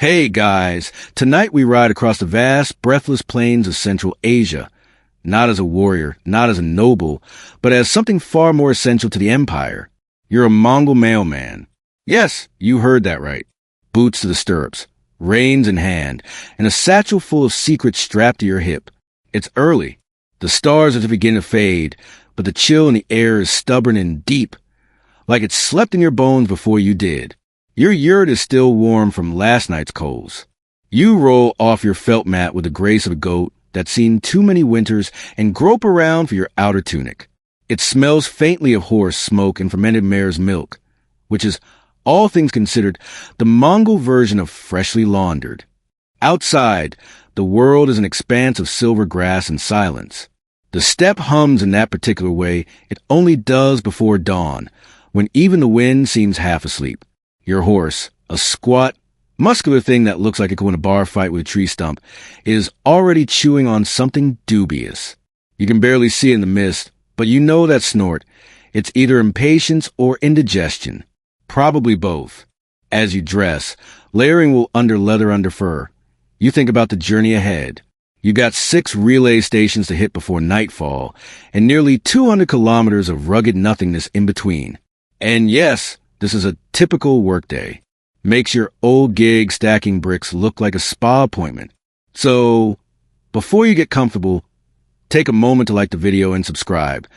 Hey guys, tonight we ride across the vast, breathless plains of Central Asia, not as a warrior, not as a noble, but as something far more essential to the empire. You're a Mongol mailman. Yes, you heard that right. Boots to the stirrups, reins in hand, and a satchel full of secrets strapped to your hip. It's early. The stars are to begin to fade, but the chill in the air is stubborn and deep, like it slept in your bones before you did. Your yurt is still warm from last night's coals. You roll off your felt mat with the grace of a goat that's seen too many winters and grope around for your outer tunic. It smells faintly of horse smoke and fermented mare's milk, which is, all things considered, the Mongol version of freshly laundered. Outside, the world is an expanse of silver grass and silence. The steppe hums in that particular way it only does before dawn, when even the wind seems half asleep. Your horse, a squat, muscular thing that looks like it could win a bar fight with a tree stump, is already chewing on something dubious. You can barely see it in the mist, but you know that snort. It's either impatience or indigestion. Probably both. As you dress, layering wool under leather under fur, you think about the journey ahead. You got 6 relay stations to hit before nightfall, and nearly 200 kilometers of rugged nothingness in between. And yes, this is a typical workday. Makes your old gig stacking bricks look like a spa appointment. So, before you get comfortable, take a moment to like the video and subscribe,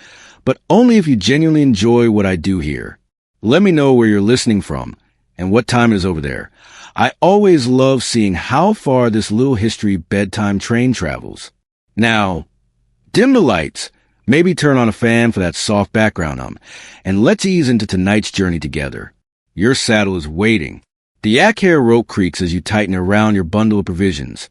but only if you genuinely enjoy what I do here. Let me know where you're listening from and what time it is over there. I always love seeing how far this little history bedtime train travels. Now, dim the lights. Maybe turn on a fan for that soft background and let's ease into tonight's journey together. Your saddle is waiting. The yak hair rope creaks as you tighten around your bundle of provisions.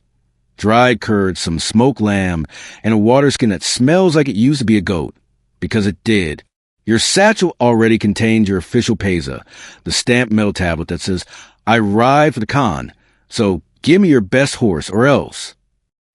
Dried curds, some smoked lamb, and a water skin that smells like it used to be a goat. Because it did. Your satchel already contains your official pesa, the stamped metal tablet that says, "I ride for the Khan, so give me your best horse or else."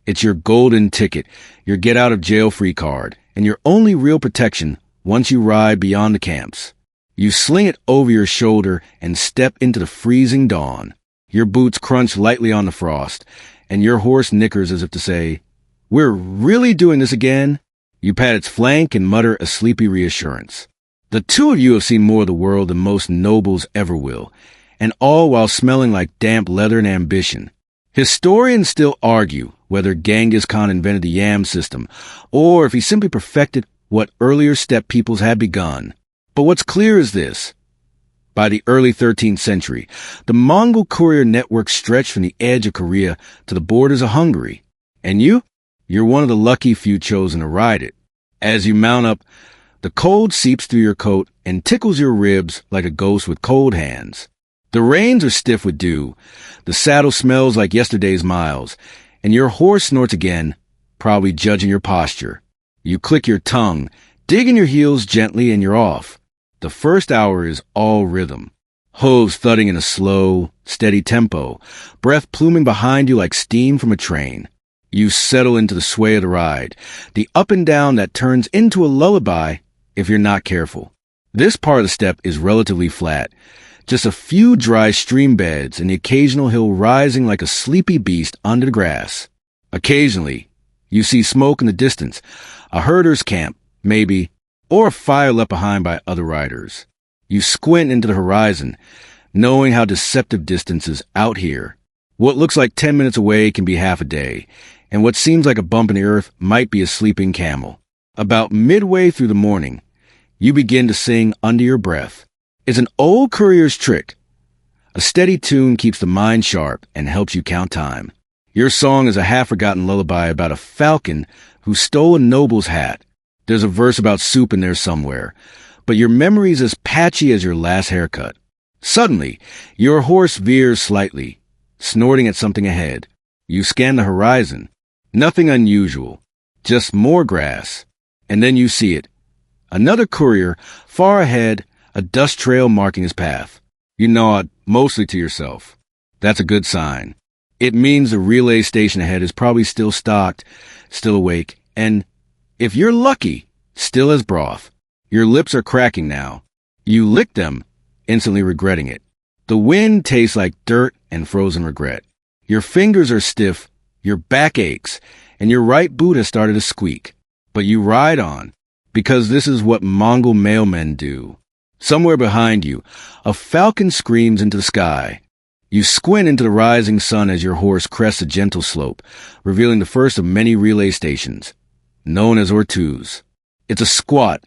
It's your golden ticket, your get-out-of-jail-free card, and your only real protection once you ride beyond the camps. You sling it over your shoulder and step into the freezing dawn. Your boots crunch lightly on the frost, and your horse nickers as if to say, "We're really doing this again?" You pat its flank and mutter a sleepy reassurance. The two of you have seen more of the world than most nobles ever will, and all while smelling like damp leather and ambition. Historians still argue whether Genghis Khan invented the yam system, or if he simply perfected what earlier steppe peoples had begun. But what's clear is this. By the early 13th century, the Mongol courier network stretched from the edge of Korea to the borders of Hungary. And you're one of the lucky few chosen to ride it. As you mount up, the cold seeps through your coat and tickles your ribs like a ghost with cold hands. The reins are stiff with dew, the saddle smells like yesterday's miles, and your horse snorts again, probably judging your posture. You click your tongue, dig in your heels gently, and you're off. The first hour is all rhythm. Hooves thudding in a slow, steady tempo, breath pluming behind you like steam from a train. You settle into the sway of the ride, the up and down that turns into a lullaby if you're not careful. This part of the steppe is relatively flat. Just a few dry stream beds and the occasional hill rising like a sleepy beast under the grass. Occasionally, you see smoke in the distance, a herder's camp, maybe, or a fire left behind by other riders. You squint into the horizon, knowing how deceptive distance is out here. What looks like 10 minutes away can be half a day, and what seems like a bump in the earth might be a sleeping camel. About midway through the morning, you begin to sing under your breath. It's an old courier's trick. A steady tune keeps the mind sharp and helps you count time. Your song is a half-forgotten lullaby about a falcon who stole a noble's hat. There's a verse about soup in there somewhere, but your memory's as patchy as your last haircut. Suddenly, your horse veers slightly, snorting at something ahead. You scan the horizon. Nothing unusual, just more grass. And then you see it. Another courier, far ahead, a dust trail marking his path. You nod, mostly to yourself. That's a good sign. It means the relay station ahead is probably still stocked, still awake, and, if you're lucky, still as broth. Your lips are cracking now. You lick them, instantly regretting it. The wind tastes like dirt and frozen regret. Your fingers are stiff, your back aches, and your right boot has started to squeak. But you ride on, because this is what Mongol Mailmen do. Somewhere behind you, a falcon screams into the sky. You squint into the rising sun as your horse crests a gentle slope, revealing the first of many relay stations, known as horses. It's a squat,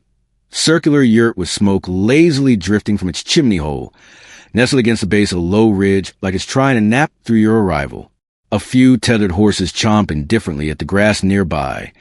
circular yurt with smoke lazily drifting from its chimney hole, nestled against the base of a low ridge like it's trying to nap through your arrival. A few tethered horses chomp indifferently at the grass nearby,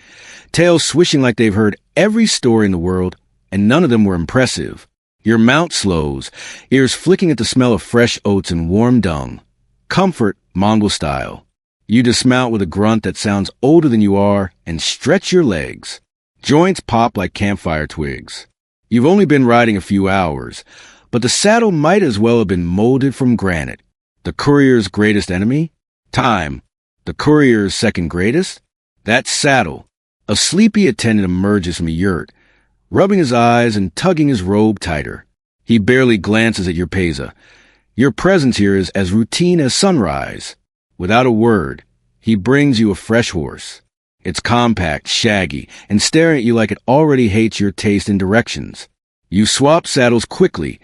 tails swishing like they've heard every story in the world, and none of them were impressive. Your mount slows, ears flicking at the smell of fresh oats and warm dung. Comfort, Mongol style. You dismount with a grunt that sounds older than you are and stretch your legs. Joints pop like campfire twigs. You've only been riding a few hours, but the saddle might as well have been molded from granite. The courier's greatest enemy? Time. The courier's second greatest? That saddle. A sleepy attendant emerges from a yurt, rubbing his eyes and tugging his robe tighter. He barely glances at your pesa. Your presence here is as routine as sunrise. Without a word, he brings you a fresh horse. It's compact, shaggy, and staring at you like it already hates your taste and directions. You swap saddles quickly,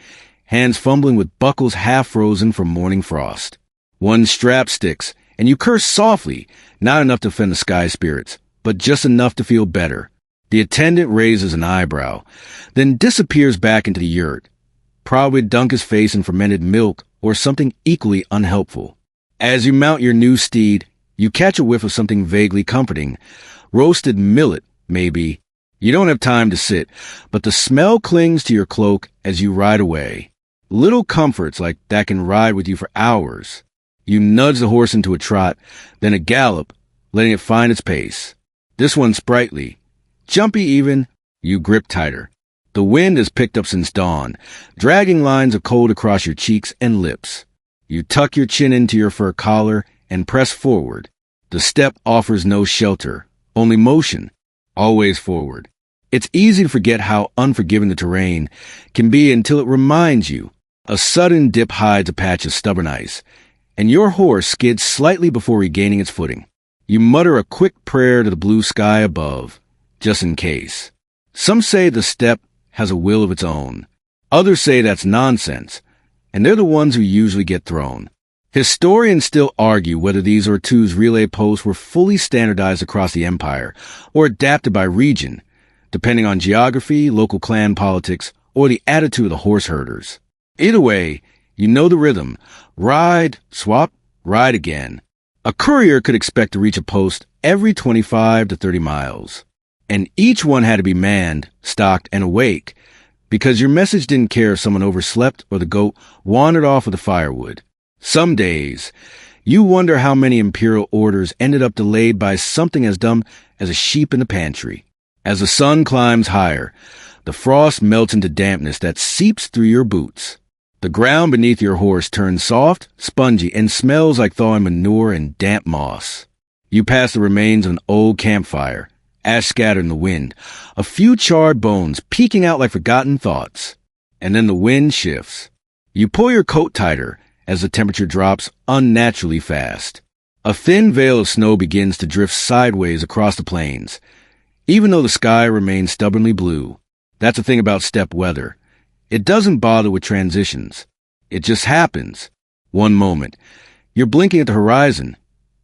hands fumbling with buckles half frozen from morning frost. One strap sticks, and you curse softly, not enough to offend the sky spirits, but just enough to feel better. The attendant raises an eyebrow, then disappears back into the yurt, probably to dunk his face in fermented milk or something equally unhelpful. As you mount your new steed, you catch a whiff of something vaguely comforting. Roasted millet, maybe. You don't have time to sit, but the smell clings to your cloak as you ride away. Little comforts like that can ride with you for hours. You nudge the horse into a trot, then a gallop, letting it find its pace. This one's sprightly. Jumpy even, you grip tighter. The wind has picked up since dawn, dragging lines of cold across your cheeks and lips. You tuck your chin into your fur collar and press forward. The steppe offers no shelter, only motion, always forward. It's easy to forget how unforgiving the terrain can be until it reminds you. A sudden dip hides a patch of stubborn ice, and your horse skids slightly before regaining its footing. You mutter a quick prayer to the blue sky above, just in case. Some say the steppe has a will of its own. Others say that's nonsense, and they're the ones who usually get thrown. Historians still argue whether these horses relay posts were fully standardized across the empire or adapted by region, depending on geography, local clan politics, or the attitude of the horse herders. Either way, you know the rhythm. Ride, swap, ride again. A courier could expect to reach a post every 25 to 30 miles. And each one had to be manned, stocked, and awake, because your message didn't care if someone overslept or the goat wandered off with the firewood. Some days, you wonder how many imperial orders ended up delayed by something as dumb as a sheep in the pantry. As the sun climbs higher, the frost melts into dampness that seeps through your boots. The ground beneath your horse turns soft, spongy, and smells like thawing manure and damp moss. You pass the remains of an old campfire, ash scattered in the wind, a few charred bones peeking out like forgotten thoughts. And then the wind shifts. You pull your coat tighter as the temperature drops unnaturally fast. A thin veil of snow begins to drift sideways across the plains, even though the sky remains stubbornly blue. That's the thing about steppe weather. It doesn't bother with transitions. It just happens. One moment, you're blinking at the horizon.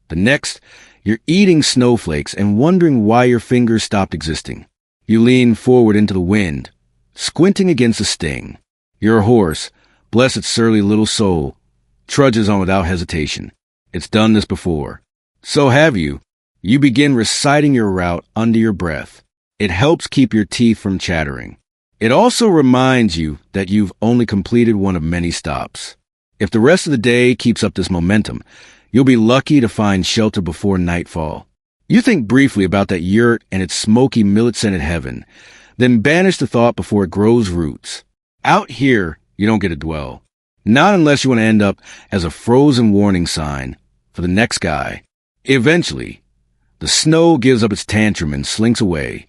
The next, you're eating snowflakes and wondering why your fingers stopped existing. You lean forward into the wind, squinting against the sting. Your horse, bless its surly little soul, trudges on without hesitation. It's done this before. So have you. You begin reciting your route under your breath. It helps keep your teeth from chattering. It also reminds you that you've only completed one of many stops. If the rest of the day keeps up this momentum, you'll be lucky to find shelter before nightfall. You think briefly about that yurt and its smoky millet-scented heaven, then banish the thought before it grows roots. Out here, you don't get to dwell. Not unless you want to end up as a frozen warning sign for the next guy. Eventually, the snow gives up its tantrum and slinks away,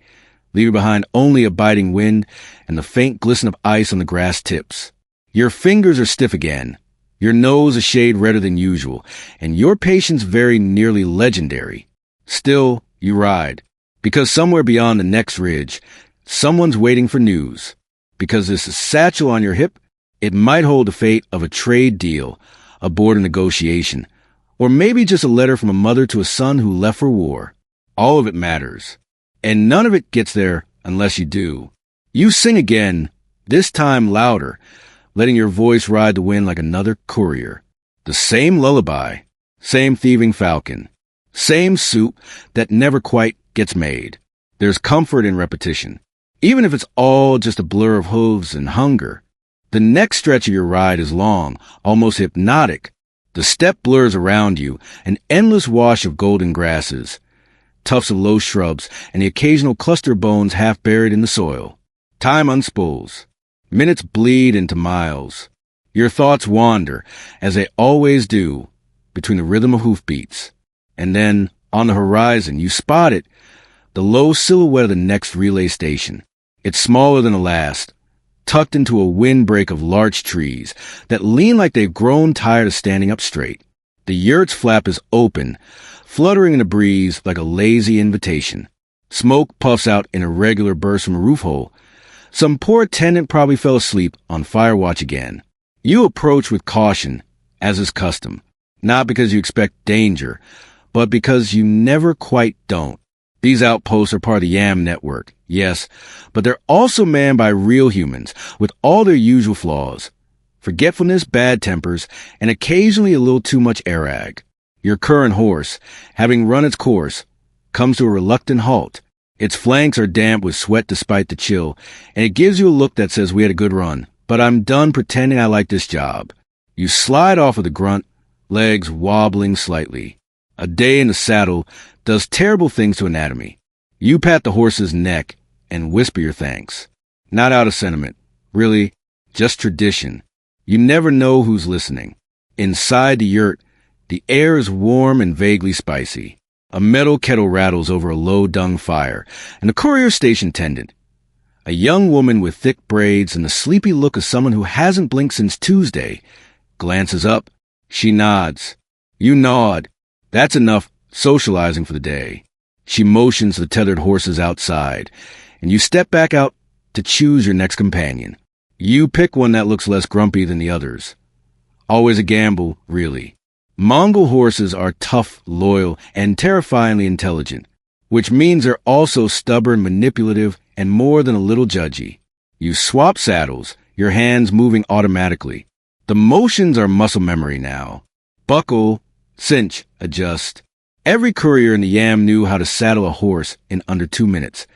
leaving behind only a biting wind and the faint glisten of ice on the grass tips. Your fingers are stiff again. your nose a shade redder than usual, and your patience very nearly legendary. Still, you ride, because somewhere beyond the next ridge, someone's waiting for news. Because this satchel on your hip, it might hold the fate of a trade deal, a border negotiation, or maybe just a letter from a mother to a son who left for war. All of it matters, and none of it gets there unless you do. You sing again, this time louder, letting your voice ride the wind like another courier. The same lullaby, same thieving falcon, same soup that never quite gets made. There's comfort in repetition, even if it's all just a blur of hooves and hunger. The next stretch of your ride is long, almost hypnotic. The steppe blurs around you, an endless wash of golden grasses, tufts of low shrubs, and the occasional cluster of bones half buried in the soil. Time unspools. Minutes bleed into miles. Your thoughts wander, as they always do, between the rhythm of hoofbeats. And then, on the horizon, you spot it, the low silhouette of the next relay station. It's smaller than the last, tucked into a windbreak of larch trees that lean like they've grown tired of standing up straight. The yurt's flap is open, fluttering in the breeze like a lazy invitation. Smoke puffs out in irregular bursts from a roof hole. Some poor attendant probably fell asleep on fire watch again. You approach with caution, as is custom, not because you expect danger, but because you never quite don't. These outposts are part of the YAM network, yes, but they're also manned by real humans with all their usual flaws. Forgetfulness, bad tempers, and occasionally a little too much airag. Your current horse, having run its course, comes to a reluctant halt. Its flanks are damp with sweat despite the chill, and it gives you a look that says we had a good run, but I'm done pretending I like this job. You slide off with a grunt, legs wobbling slightly. A day in the saddle does terrible things to anatomy. You pat the horse's neck and whisper your thanks. Not out of sentiment, really, just tradition. You never know who's listening. Inside the yurt, the air is warm and vaguely spicy. A metal kettle rattles over a low dung fire, and a courier station attendant, a young woman with thick braids and the sleepy look of someone who hasn't blinked since Tuesday, glances up. She nods. You nod. That's enough socializing for the day. She motions the tethered horses outside, and you step back out to choose your next companion. You pick one that looks less grumpy than the others. Always a gamble, really. Mongol horses are tough, loyal, and terrifyingly intelligent, which means they're also stubborn, manipulative, and more than a little judgy. You swap saddles, your hands moving automatically. The motions are muscle memory now. Buckle, cinch, adjust. Every courier in the YAM knew how to saddle a horse in under 2 minutes,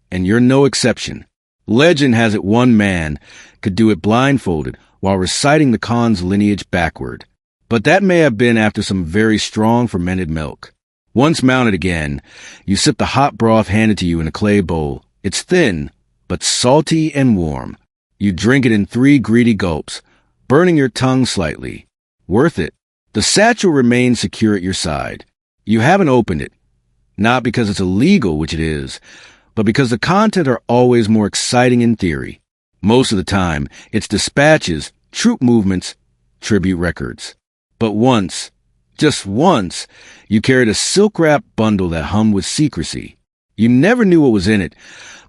and you're no exception. Legend has it one man could do it blindfolded while reciting the Khan's lineage backward. But that may have been after some very strong fermented milk. Once mounted again, you sip the hot broth handed to you in a clay bowl. It's thin, but salty and warm. You drink it in 3 greedy gulps, burning your tongue slightly. Worth it. The satchel remains secure at your side. You haven't opened it, not because it's illegal, which it is, but because the content are always more exciting in theory. Most of the time, it's dispatches, troop movements, tribute records. But once, just once, you carried a silk-wrapped bundle that hummed with secrecy. You never knew what was in it,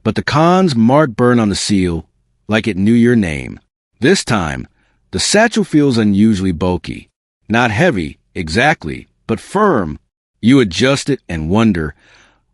but the Khan's mark burned on the seal like it knew your name. This time, the satchel feels unusually bulky. Not heavy, exactly, but firm. You adjust it and wonder,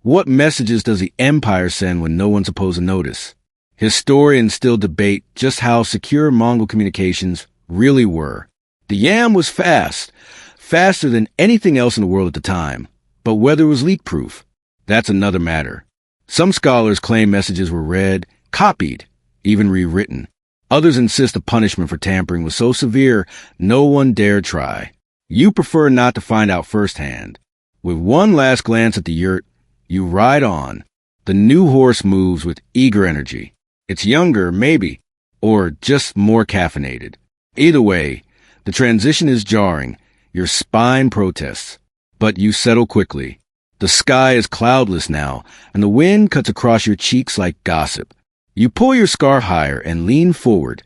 what messages does the Empire send when no one's supposed to notice? Historians still debate just how secure Mongol communications really were. The YAM was fast, faster than anything else in the world at the time, but whether it was leak-proof, that's another matter. Some scholars claim messages were read, copied, even rewritten. Others insist the punishment for tampering was so severe no one dared try. You prefer not to find out firsthand. With one last glance at the yurt, you ride on. The new horse moves with eager energy. It's younger, maybe, or just more caffeinated. Either way, the transition is jarring. Your spine protests, but you settle quickly. The sky is cloudless now, and the wind cuts across your cheeks like gossip. You pull your scarf higher and lean forward,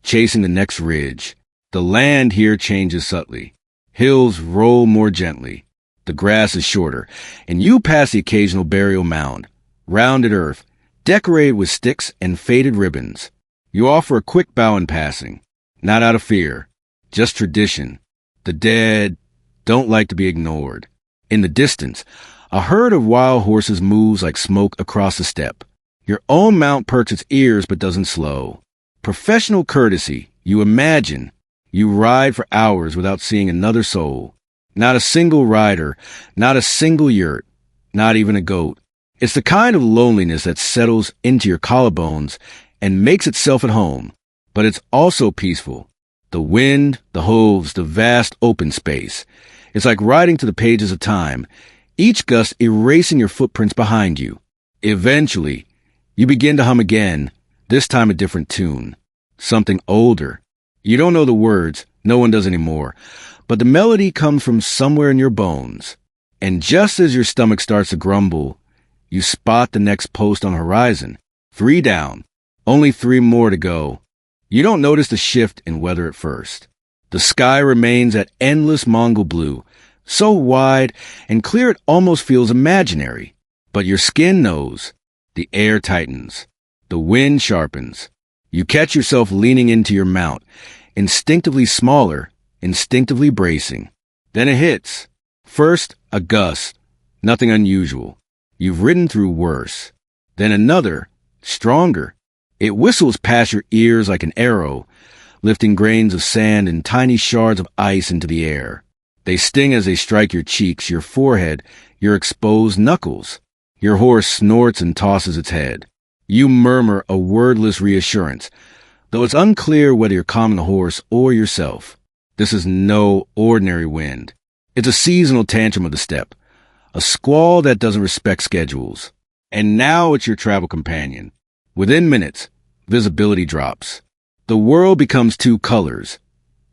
chasing the next ridge. The land here changes subtly. Hills roll more gently. The grass is shorter, and you pass the occasional burial mound, rounded earth, decorated with sticks and faded ribbons. You offer a quick bow in passing, not out of fear, just tradition. The dead don't like to be ignored. In the distance, a herd of wild horses moves like smoke across the steppe. Your own mount perks its ears but doesn't slow. Professional courtesy, you imagine. You ride for hours without seeing another soul. Not a single rider, not a single yurt, not even a goat. It's the kind of loneliness that settles into your collarbones and makes itself at home. But it's also peaceful. The wind, the hooves, the vast open space. It's like riding to the pages of time, each gust erasing your footprints behind you. Eventually, you begin to hum again, this time a different tune. Something older. You don't know the words, no one does anymore, but the melody comes from somewhere in your bones. And just as your stomach starts to grumble, you spot the next post on the horizon. 3 down, only 3 more to go. You don't notice the shift in weather at first. The sky remains that endless Mongol blue, so wide and clear it almost feels imaginary. But your skin knows. The air tightens. The wind sharpens. You catch yourself leaning into your mount, instinctively smaller, instinctively bracing. Then it hits. First, a gust. Nothing unusual. You've ridden through worse. Then another, stronger. It whistles past your ears like an arrow, lifting grains of sand and tiny shards of ice into the air. They sting as they strike your cheeks, your forehead, your exposed knuckles. Your horse snorts and tosses its head. You murmur a wordless reassurance, though it's unclear whether you're calming the horse or yourself. This is no ordinary wind. It's a seasonal tantrum of the steppe, a squall that doesn't respect schedules. And now it's your travel companion. Within minutes, visibility drops. The world becomes 2 colors,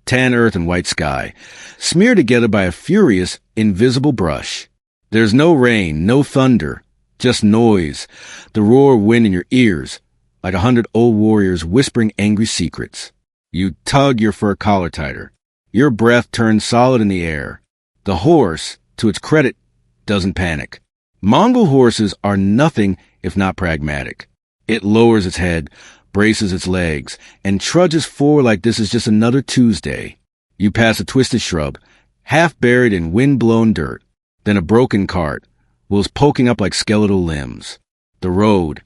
tan earth and white sky, smeared together by a furious, invisible brush. There's no rain, no thunder, just noise, the roar of wind in your ears, like 100 old warriors whispering angry secrets. You tug your fur collar tighter. Your breath turns solid in the air. The horse, to its credit, doesn't panic. Mongol horses are nothing if not pragmatic. It lowers its head, braces its legs, and trudges forward like this is just another Tuesday. You pass a twisted shrub, half buried in wind-blown dirt, then a broken cart, wheels poking up like skeletal limbs. The road,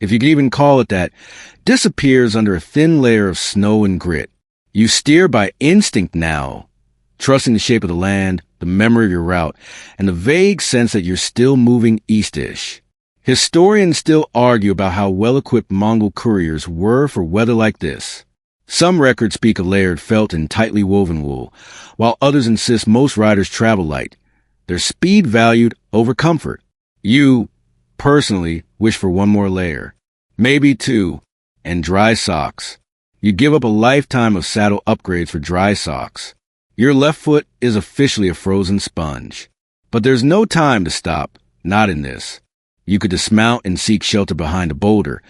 if you can even call it that, disappears under a thin layer of snow and grit. You steer by instinct now, trusting the shape of the land, the memory of your route, and the vague sense that you're still moving east-ish. Historians still argue about how well-equipped Mongol couriers were for weather like this. Some records speak of layered felt and tightly woven wool, while others insist most riders travel light, their speed valued over comfort. You, personally, wish for 1 more layer, maybe 2, and dry socks. You give up a lifetime of saddle upgrades for dry socks. Your left foot is officially a frozen sponge. But there's no time to stop, not in this. You could dismount and seek shelter behind a boulder,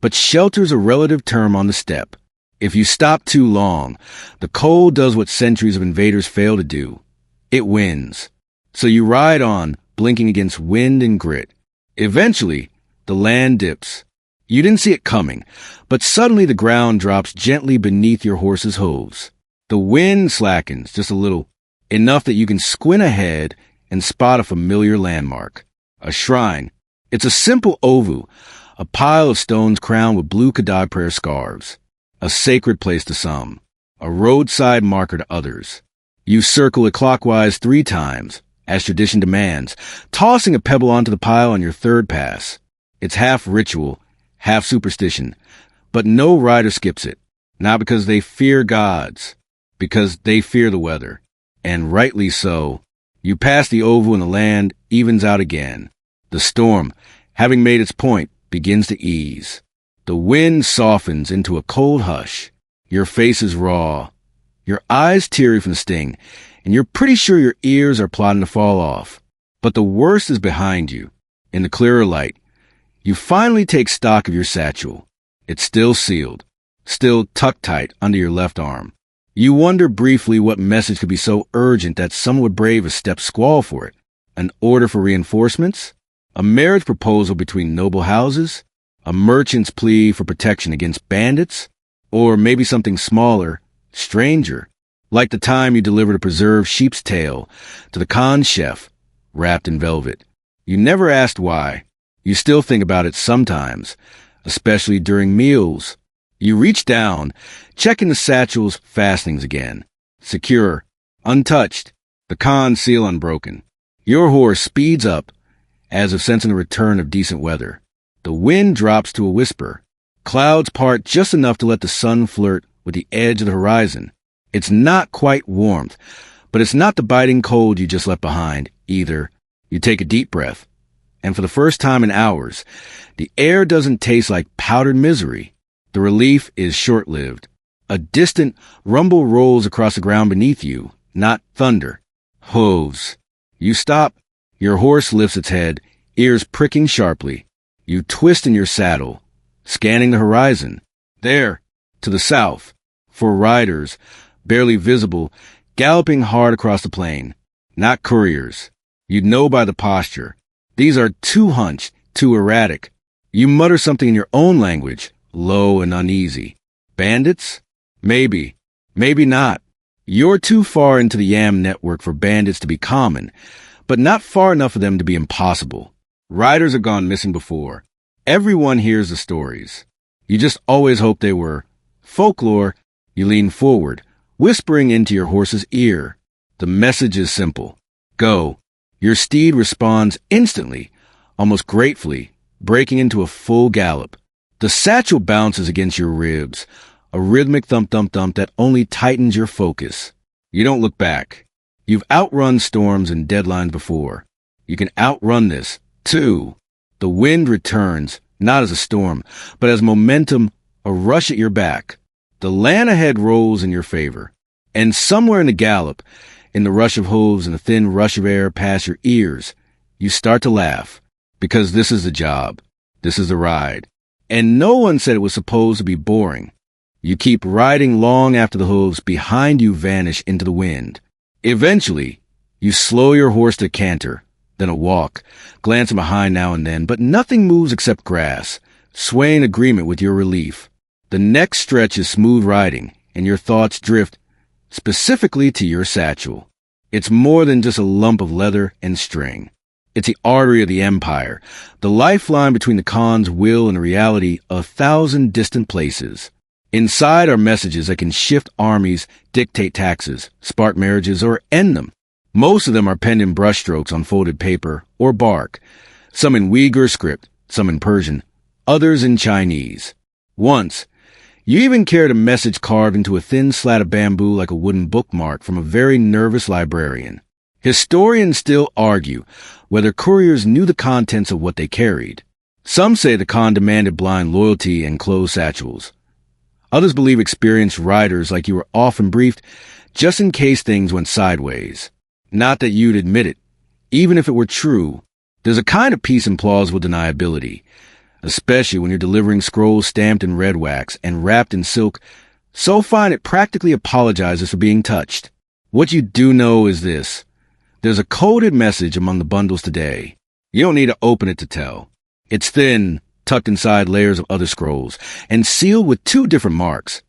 but shelter's a relative term on the steppe. If you stop too long, the cold does what centuries of invaders fail to do. It wins. So you ride on, blinking against wind and grit. Eventually, the land dips. You didn't see it coming, but suddenly the ground drops gently beneath your horse's hooves. The wind slackens just a little, enough that you can squint ahead and spot a familiar landmark. A shrine. It's a simple ovu, a pile of stones crowned with blue Kadai prayer scarves. A sacred place to some, a roadside marker to others. You circle it clockwise 3 times, as tradition demands, tossing a pebble onto the pile on your 3rd pass. It's half ritual, half superstition, but no rider skips it. Not because they fear gods, because they fear the weather. And rightly so. You pass the oval and the land evens out again. The storm, having made its point, begins to ease. The wind softens into a cold hush. Your face is raw. Your eyes teary from the sting, and you're pretty sure your ears are plotting to fall off. But the worst is behind you. In the clearer light, you finally take stock of your satchel. It's still sealed, still tucked tight under your left arm. You wonder briefly what message could be so urgent that someone would brave a steppe squall for it. An order for reinforcements? A marriage proposal between noble houses? A merchant's plea for protection against bandits? Or maybe something smaller, stranger, like the time you delivered a preserved sheep's tail to the Khan chef, wrapped in velvet. You never asked why. You still think about it sometimes, especially during meals. You reach down, checking the satchel's fastenings again. Secure, untouched, the Khan seal unbroken. Your horse speeds up, as if sensing the return of decent weather. The wind drops to a whisper. Clouds part just enough to let the sun flirt with the edge of the horizon. It's not quite warmth, but it's not the biting cold you just left behind, either. You take a deep breath, and for the first time in hours, the air doesn't taste like powdered misery. The relief is short-lived. A distant rumble rolls across the ground beneath you, not thunder. Hooves. You stop. Your horse lifts its head, ears pricking sharply. You twist in your saddle, scanning the horizon. There, to the south, four riders, barely visible, galloping hard across the plain. Not couriers. You'd know by the posture. These are too hunched, too erratic. You mutter something in your own language, low and uneasy. Bandits? Maybe. Maybe not. You're too far into the yam network for bandits to be common, but not far enough for them to be impossible. Riders have gone missing before. Everyone hears the stories. You just always hope they were folklore. You lean forward, whispering into your horse's ear. The message is simple. Go. Your steed responds instantly, almost gratefully, breaking into a full gallop. The satchel bounces against your ribs, a rhythmic thump-thump-thump that only tightens your focus. You don't look back. You've outrun storms and deadlines before. You can outrun this, too. The wind returns, not as a storm, but as momentum, a rush at your back. The land ahead rolls in your favor. And somewhere in the gallop, in the rush of hooves and the thin rush of air past your ears, you start to laugh. Because this is the job. This is the ride. And no one said it was supposed to be boring. You keep riding long after the hooves behind you vanish into the wind. Eventually, you slow your horse to canter, then a walk, glancing behind now and then, but nothing moves except grass, swaying agreement with your relief. The next stretch is smooth riding, and your thoughts drift specifically to your satchel. It's more than just a lump of leather and string. It's the artery of the empire, the lifeline between the Khan's will and the reality of 1,000 distant places. Inside are messages that can shift armies, dictate taxes, spark marriages, or end them. Most of them are penned in brushstrokes on folded paper or bark, some in Uyghur script, some in Persian, others in Chinese. Once, you even carried a message carved into a thin slat of bamboo like a wooden bookmark from a very nervous librarian. Historians still argue whether couriers knew the contents of what they carried. Some say the Khan demanded blind loyalty and closed satchels. Others believe experienced riders like you were often briefed just in case things went sideways. Not that you'd admit it. Even if it were true, there's a kind of peace in plausible deniability, especially when you're delivering scrolls stamped in red wax and wrapped in silk so fine it practically apologizes for being touched. What you do know is this. There's a coded message among the bundles today. You don't need to open it to tell. It's thin, tucked inside layers of other scrolls, and sealed with two different marks.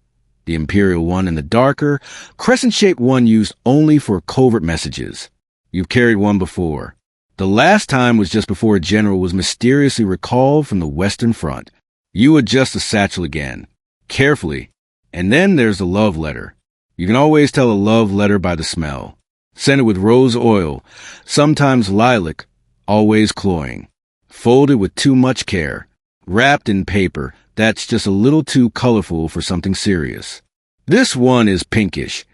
The imperial one and the darker, crescent-shaped one used only for covert messages. You've carried one before. The last time was just before a general was mysteriously recalled from the Western Front. You adjust the satchel again, carefully, and then there's the love letter. You can always tell a love letter by the smell. Scented with rose oil, sometimes lilac, always cloying. Folded with too much care. Wrapped in paper that's just a little too colorful for something serious. This one is pinkish,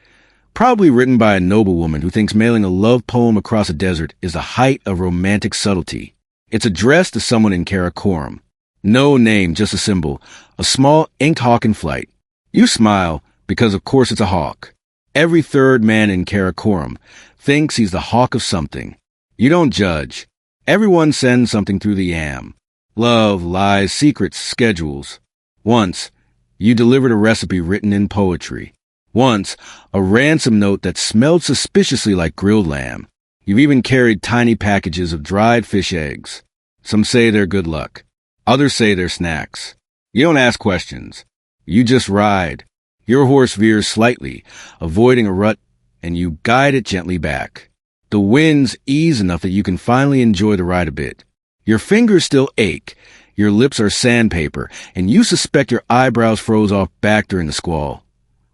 probably written by a noblewoman who thinks mailing a love poem across a desert is the height of romantic subtlety. It's addressed to someone in Karakoram. No name, just a symbol, a small inked hawk in flight. You smile, because of course it's a hawk. Every third man in Karakoram thinks he's the hawk of something. You don't judge. Everyone sends something through the yam. Love, lies, secrets, schedules. Once, you delivered a recipe written in poetry. Once, a ransom note that smelled suspiciously like grilled lamb. You've even carried tiny packages of dried fish eggs. Some say they're good luck. Others say they're snacks. You don't ask questions. You just ride. Your horse veers slightly, avoiding a rut, and you guide it gently back. The winds ease enough that you can finally enjoy the ride a bit. Your fingers still ache, your lips are sandpaper, and you suspect your eyebrows froze off back during the squall.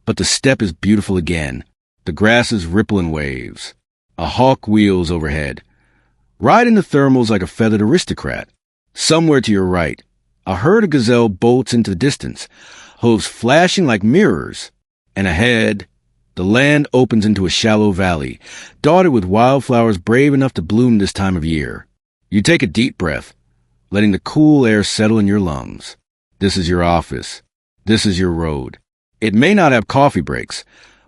But the steppe is beautiful again. The grasses ripple in waves. A hawk wheels overhead. Ride in the thermals like a feathered aristocrat. Somewhere to your right, a herd of gazelle bolts into the distance, hooves flashing like mirrors. And ahead, the land opens into a shallow valley, dotted with wildflowers brave enough to bloom this time of year. You take a deep breath, letting the cool air settle in your lungs. This is your office. This is your road. It may not have coffee breaks,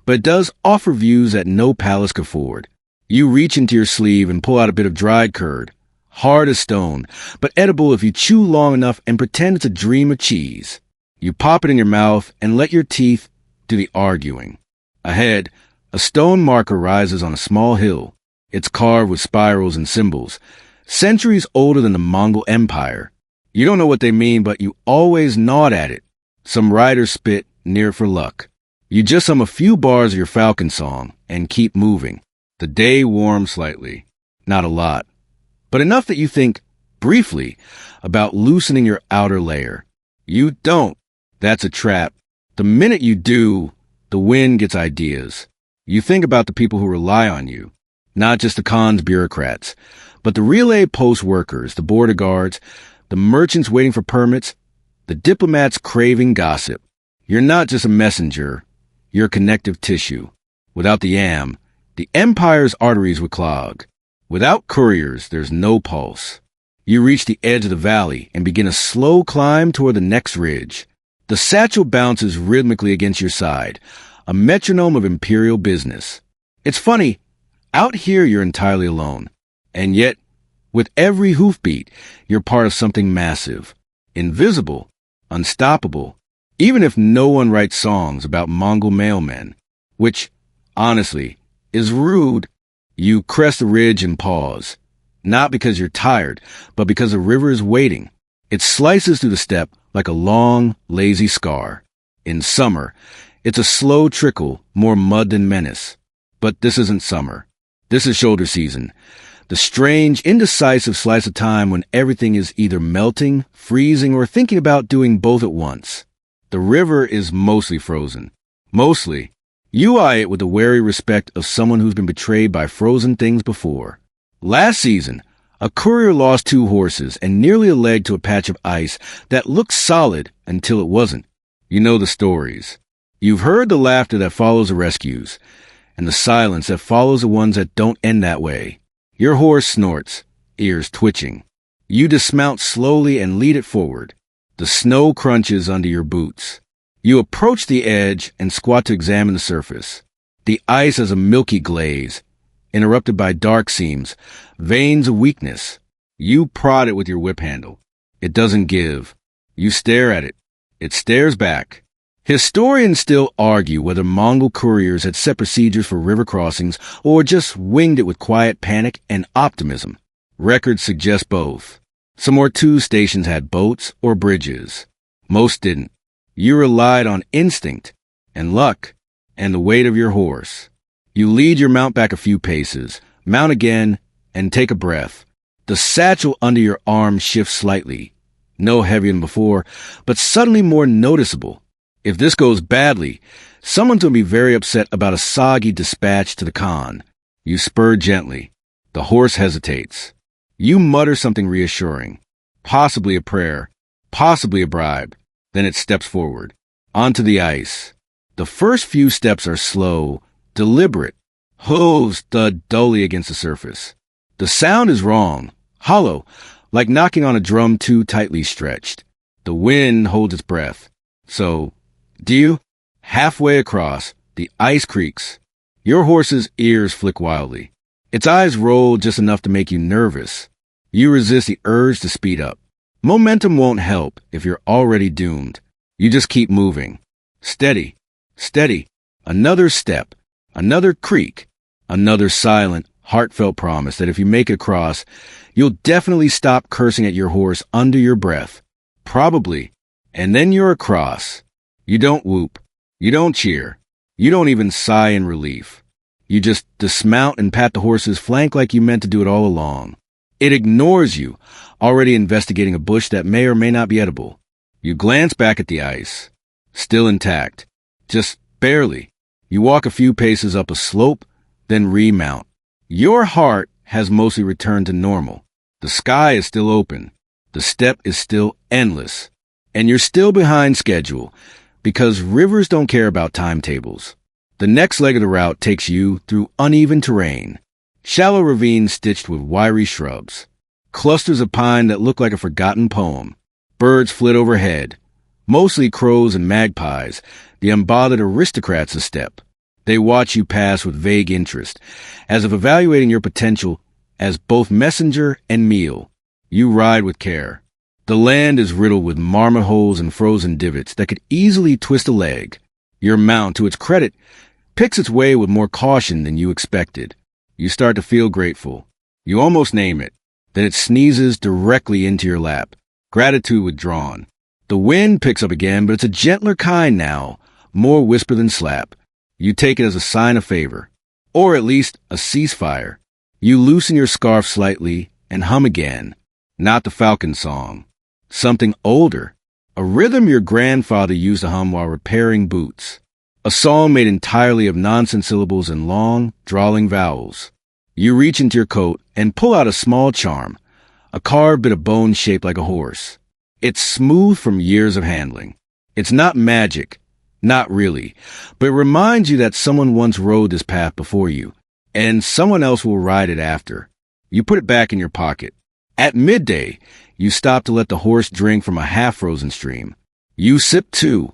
but it does offer views that no palace could afford. You reach into your sleeve and pull out a bit of dried curd, hard as stone, but edible if you chew long enough and pretend it's a dream of cheese. You pop it in your mouth and let your teeth do the arguing. Ahead, a stone marker rises on a small hill. It's carved with spirals and symbols, centuries older than the Mongol Empire. You don't know what they mean, but you always nod at it. Some riders spit near for luck. You just hum a few bars of your falcon song and keep moving. The day warms slightly. Not a lot, but enough that you think, briefly, about loosening your outer layer. You don't. That's a trap. The minute you do, the wind gets ideas. You think about the people who rely on you, not just the Khan's bureaucrats, but the relay post workers, the border guards, the merchants waiting for permits, the diplomats craving gossip. You're not just a messenger, you're connective tissue. Without the yam, the empire's arteries would clog. Without couriers, there's no pulse. You reach the edge of the valley and begin a slow climb toward the next ridge. The satchel bounces rhythmically against your side, a metronome of imperial business. It's funny, out here you're entirely alone. And yet, with every hoofbeat, you're part of something massive, invisible, unstoppable, even if no one writes songs about Mongol Mailmen, which, honestly, is rude. You crest the ridge and pause, not because you're tired, but because the river is waiting. It slices through the steppe like a long, lazy scar. In summer, it's a slow trickle, more mud than menace. But this isn't summer. This is shoulder season. The strange, indecisive slice of time when everything is either melting, freezing, or thinking about doing both at once. The river is mostly frozen. Mostly. You eye it with the wary respect of someone who's been betrayed by frozen things before. Last season, a courier lost 2 horses and nearly a leg to a patch of ice that looked solid until it wasn't. You know the stories. You've heard the laughter that follows the rescues, and the silence that follows the ones that don't end that way. Your horse snorts, ears twitching. You dismount slowly and lead it forward. The snow crunches under your boots. You approach the edge and squat to examine the surface. The ice has a milky glaze, interrupted by dark seams, veins of weakness. You prod it with your whip handle. It doesn't give. You stare at it. It stares back. Historians still argue whether Mongol couriers had set procedures for river crossings or just winged it with quiet panic and optimism. Records suggest both. Some Ortuz stations had boats or bridges. Most didn't. You relied on instinct and luck and the weight of your horse. You lead your mount back a few paces, mount again, and take a breath. The satchel under your arm shifts slightly, no heavier than before, but suddenly more noticeable. If this goes badly, someone's going to be very upset about a soggy dispatch to the Khan. You spur gently. The horse hesitates. You mutter something reassuring, possibly a prayer, possibly a bribe. Then it steps forward, onto the ice. The first few steps are slow, deliberate. Hooves thud dully against the surface. The sound is wrong, hollow, like knocking on a drum too tightly stretched. The wind holds its breath. So, do you? Halfway across, the ice creaks. Your horse's ears flick wildly. Its eyes roll just enough to make you nervous. You resist the urge to speed up. Momentum won't help if you're already doomed. You just keep moving. Steady, steady. Another step, another creak, another silent, heartfelt promise that if you make it across, you'll definitely stop cursing at your horse under your breath. Probably. And then you're across. You don't whoop. You don't cheer. You don't even sigh in relief. You just dismount and pat the horse's flank like you meant to do it all along. It ignores you, already investigating a bush that may or may not be edible. You glance back at the ice. Still intact. Just barely. You walk a few paces up a slope, then remount. Your heart has mostly returned to normal. The sky is still open. The steppe is still endless. And you're still behind schedule, because rivers don't care about timetables. The next leg of the route takes you through uneven terrain. Shallow ravines stitched with wiry shrubs. Clusters of pine that look like a forgotten poem. Birds flit overhead. Mostly crows and magpies, the unbothered aristocrats of steppe. They watch you pass with vague interest, as if evaluating your potential as both messenger and meal. You ride with care. The land is riddled with marmot holes and frozen divots that could easily twist a leg. Your mount, to its credit, picks its way with more caution than you expected. You start to feel grateful. You almost name it. Then it sneezes directly into your lap. Gratitude withdrawn. The wind picks up again, but it's a gentler kind now, more whisper than slap. You take it as a sign of favor, or at least a ceasefire. You loosen your scarf slightly and hum again. Not the falcon song. Something older. A rhythm your grandfather used to hum while repairing boots. A song made entirely of nonsense syllables and long, drawling vowels. You reach into your coat and pull out a small charm, a carved bit of bone shaped like a horse. It's smooth from years of handling. It's not magic, not really, but it reminds you that someone once rode this path before you, and someone else will ride it after. You put it back in your pocket. At midday, you stop to let the horse drink from a half-frozen stream. You sip too,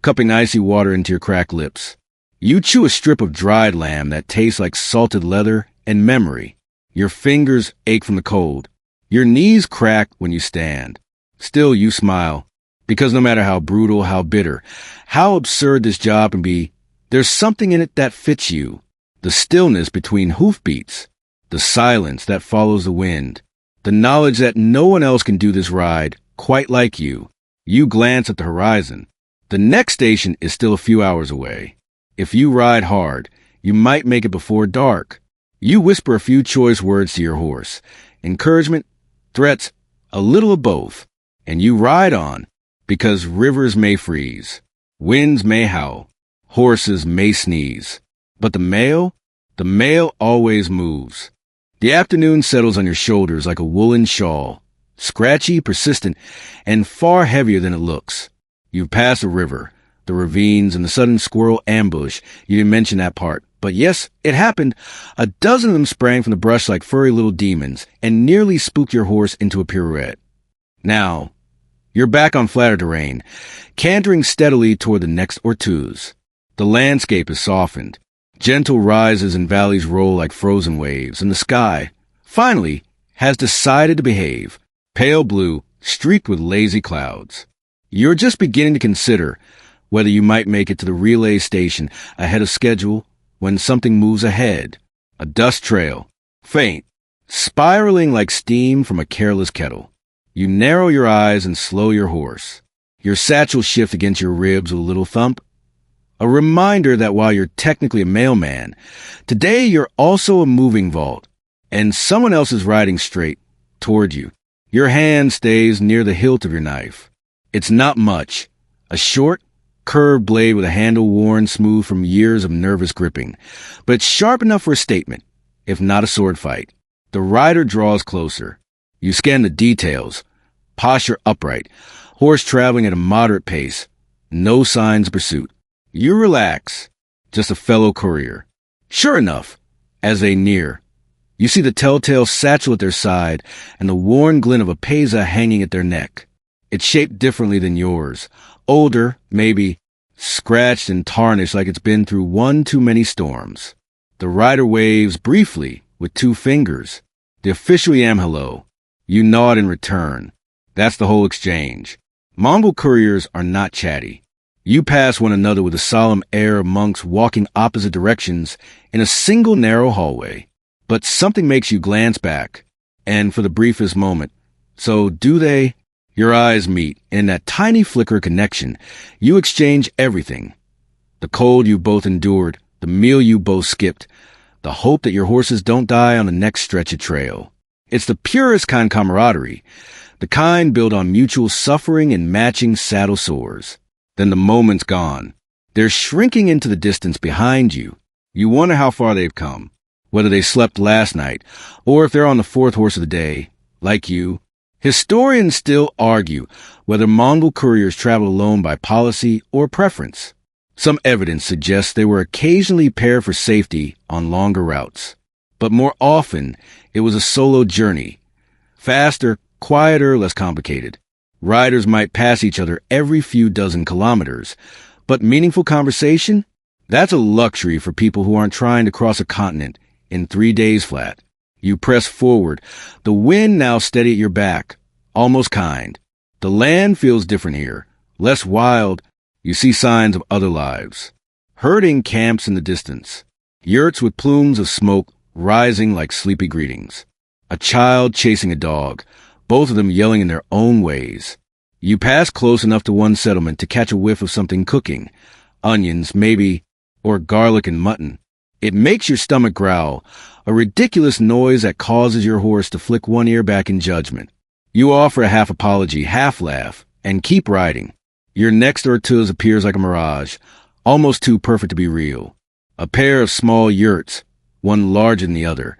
cupping icy water into your cracked lips. You chew a strip of dried lamb that tastes like salted leather and memory. Your fingers ache from the cold. Your knees crack when you stand. Still, you smile, because no matter how brutal, how bitter, how absurd this job can be, there's something in it that fits you. The stillness between hoofbeats, the silence that follows the wind, the knowledge that no one else can do this ride quite like you. You glance at the horizon. The next station is still a few hours away. If you ride hard, you might make it before dark. You whisper a few choice words to your horse. Encouragement, threats, a little of both. And you ride on, because rivers may freeze, winds may howl, horses may sneeze. But the mail always moves. The afternoon settles on your shoulders like a woolen shawl, scratchy, persistent, and far heavier than it looks. You pass a river, the ravines, and the sudden squirrel ambush. You didn't mention that part. But yes, it happened. A dozen of them sprang from the brush like furry little demons and nearly spooked your horse into a pirouette. Now, you're back on flatter terrain, cantering steadily toward the next ortuz. The landscape is softened. Gentle rises and valleys roll like frozen waves, and the sky, finally, has decided to behave. Pale blue, streaked with lazy clouds. You're just beginning to consider whether you might make it to the relay station ahead of schedule when something moves ahead. A dust trail, faint, spiraling like steam from a careless kettle. You narrow your eyes and slow your horse. Your satchel shifts against your ribs with a little thump. A reminder that while you're technically a mailman, today you're also a moving vault, and someone else is riding straight toward you. Your hand stays near the hilt of your knife. It's not much. A short, curved blade with a handle worn smooth from years of nervous gripping, but it's sharp enough for a statement, if not a sword fight. The rider draws closer. You scan the details. Posture upright. Horse traveling at a moderate pace. No signs of pursuit. You relax. Just a fellow courier. Sure enough, as they near, you see the telltale satchel at their side and the worn glint of a peza hanging at their neck. It's shaped differently than yours. Older, maybe, scratched and tarnished like it's been through one too many storms. The rider waves briefly with two fingers. The official yam hello. You nod in return. That's the whole exchange. Mongol couriers are not chatty. You pass one another with a solemn air of monks walking opposite directions in a single narrow hallway. But something makes you glance back, and for the briefest moment, so do they? Your eyes meet, and in that tiny flicker of connection, you exchange everything. The cold you both endured, the meal you both skipped, the hope that your horses don't die on the next stretch of trail. It's the purest kind of camaraderie, the kind built on mutual suffering and matching saddle sores. Then the moment's gone. They're shrinking into the distance behind you. You wonder how far they've come, whether they slept last night, or if they're on the fourth horse of the day, like you. Historians still argue whether Mongol couriers traveled alone by policy or preference. Some evidence suggests they were occasionally paired for safety on longer routes. But more often, it was a solo journey. Faster, quieter, less complicated. Riders might pass each other every few dozen kilometers, but meaningful conversation? That's a luxury for people who aren't trying to cross a continent in 3 days flat. You press forward, the wind now steady at your back, almost kind. The land feels different here, less wild. You see signs of other lives. Herding camps in the distance. Yurts with plumes of smoke rising like sleepy greetings. A child chasing a dog, both of them yelling in their own ways. You pass close enough to one settlement to catch a whiff of something cooking. Onions, maybe, or garlic and mutton. It makes your stomach growl, a ridiculous noise that causes your horse to flick one ear back in judgment. You offer a half apology, half laugh, and keep riding. Your next ortuz appears like a mirage, almost too perfect to be real. A pair of small yurts, one larger than the other,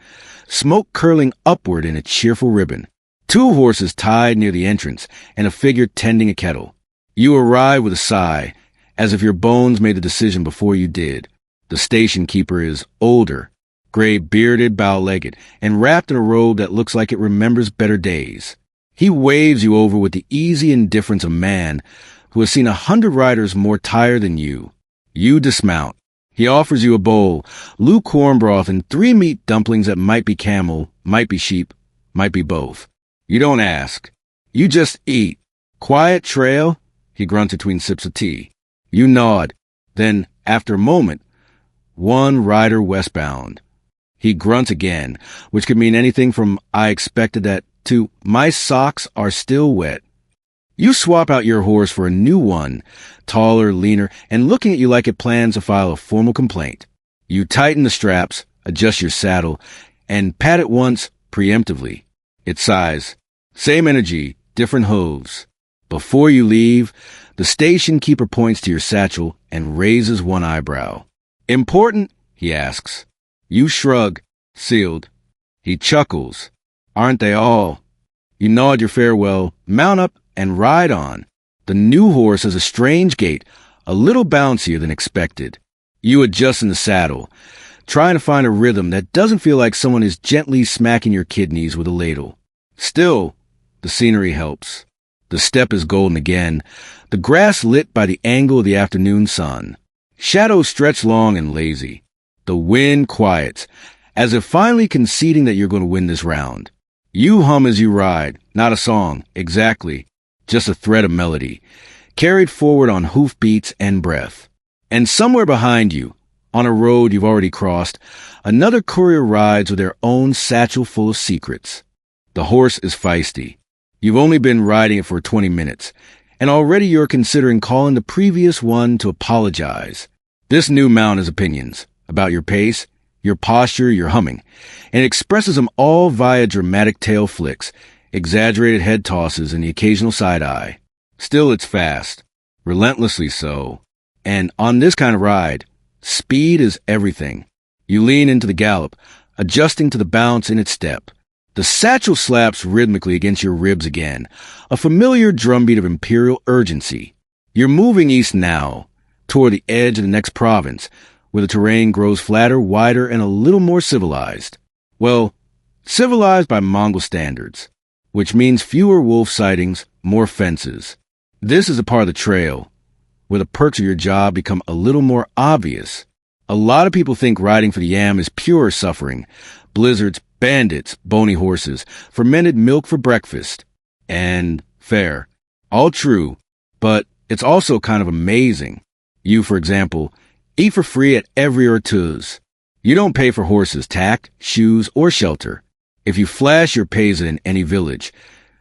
smoke curling upward in a cheerful ribbon. 2 horses tied near the entrance, and a figure tending a kettle. You arrive with a sigh, as if your bones made the decision before you did. The station keeper is older, gray-bearded, bow-legged, and wrapped in a robe that looks like it remembers better days. He waves you over with the easy indifference of a man who has seen 100 riders more tired than you. You dismount. He offers you a bowl, lukewarm broth, and 3 meat dumplings that might be camel, might be sheep, might be both. You don't ask. You just eat. Quiet trail? He grunts between sips of tea. You nod. Then, after a moment, 1 rider westbound. He grunts again, which could mean anything from I expected that to my socks are still wet. You swap out your horse for a new one, taller, leaner, and looking at you like it plans to file a formal complaint. You tighten the straps, adjust your saddle, and pat it once, preemptively. It sighs. Same energy, different hooves. Before you leave, the station keeper points to your satchel and raises one eyebrow. Important? He asks. You shrug. Sealed. He chuckles. Aren't they all? You nod your farewell, mount up, and ride on. The new horse has a strange gait, a little bouncier than expected. You adjust in the saddle, trying to find a rhythm that doesn't feel like someone is gently smacking your kidneys with a ladle. Still, the scenery helps. The steppe is golden again, the grass lit by the angle of the afternoon sun. Shadows stretch long and lazy. The wind quiets, as if finally conceding that you're going to win this round. You hum as you ride, not a song, exactly, just a thread of melody, carried forward on hoof beats and breath. And somewhere behind you, on a road you've already crossed, another courier rides with their own satchel full of secrets. The horse is feisty. You've only been riding it for 20 minutes, and already you're considering calling the previous one to apologize. This new mount has opinions about your pace, your posture, your humming, and it expresses them all via dramatic tail flicks, exaggerated head tosses, and the occasional side eye. Still, it's fast, relentlessly so. And on this kind of ride, speed is everything. You lean into the gallop, adjusting to the bounce in its step. The satchel slaps rhythmically against your ribs again, a familiar drumbeat of imperial urgency. You're moving east now, toward the edge of the next province, where the terrain grows flatter, wider, and a little more civilized. Well, civilized by Mongol standards, which means fewer wolf sightings, more fences. This is a part of the trail, where the perks of your job become a little more obvious. A lot of people think riding for the yam is pure suffering. Blizzards, bandits, bony horses, fermented milk for breakfast. And fair. All true. But It's also kind of amazing. You, for example, eat for free at every ortuz. You don't pay for horses' tack, shoes, or shelter. If you flash your pesa in any village,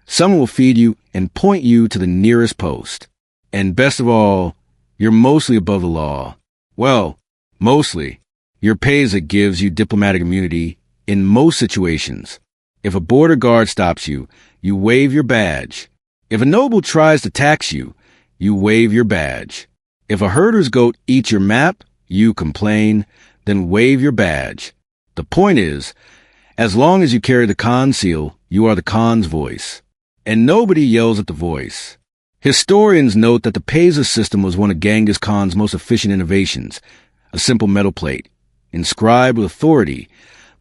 someone will feed you and point you to the nearest post. And best of all, you're mostly above the law. Well, mostly. Your pesa gives you diplomatic immunity in most situations. If a border guard stops you, you wave your badge. If a noble tries to tax you, you wave your badge. If a herder's goat eats your map, you complain, then wave your badge. The point is, as long as you carry the Khan seal, you are the Khan's voice. And nobody yells at the voice. Historians note that the pesa system was one of Genghis Khan's most efficient innovations, a simple metal plate, inscribed with authority,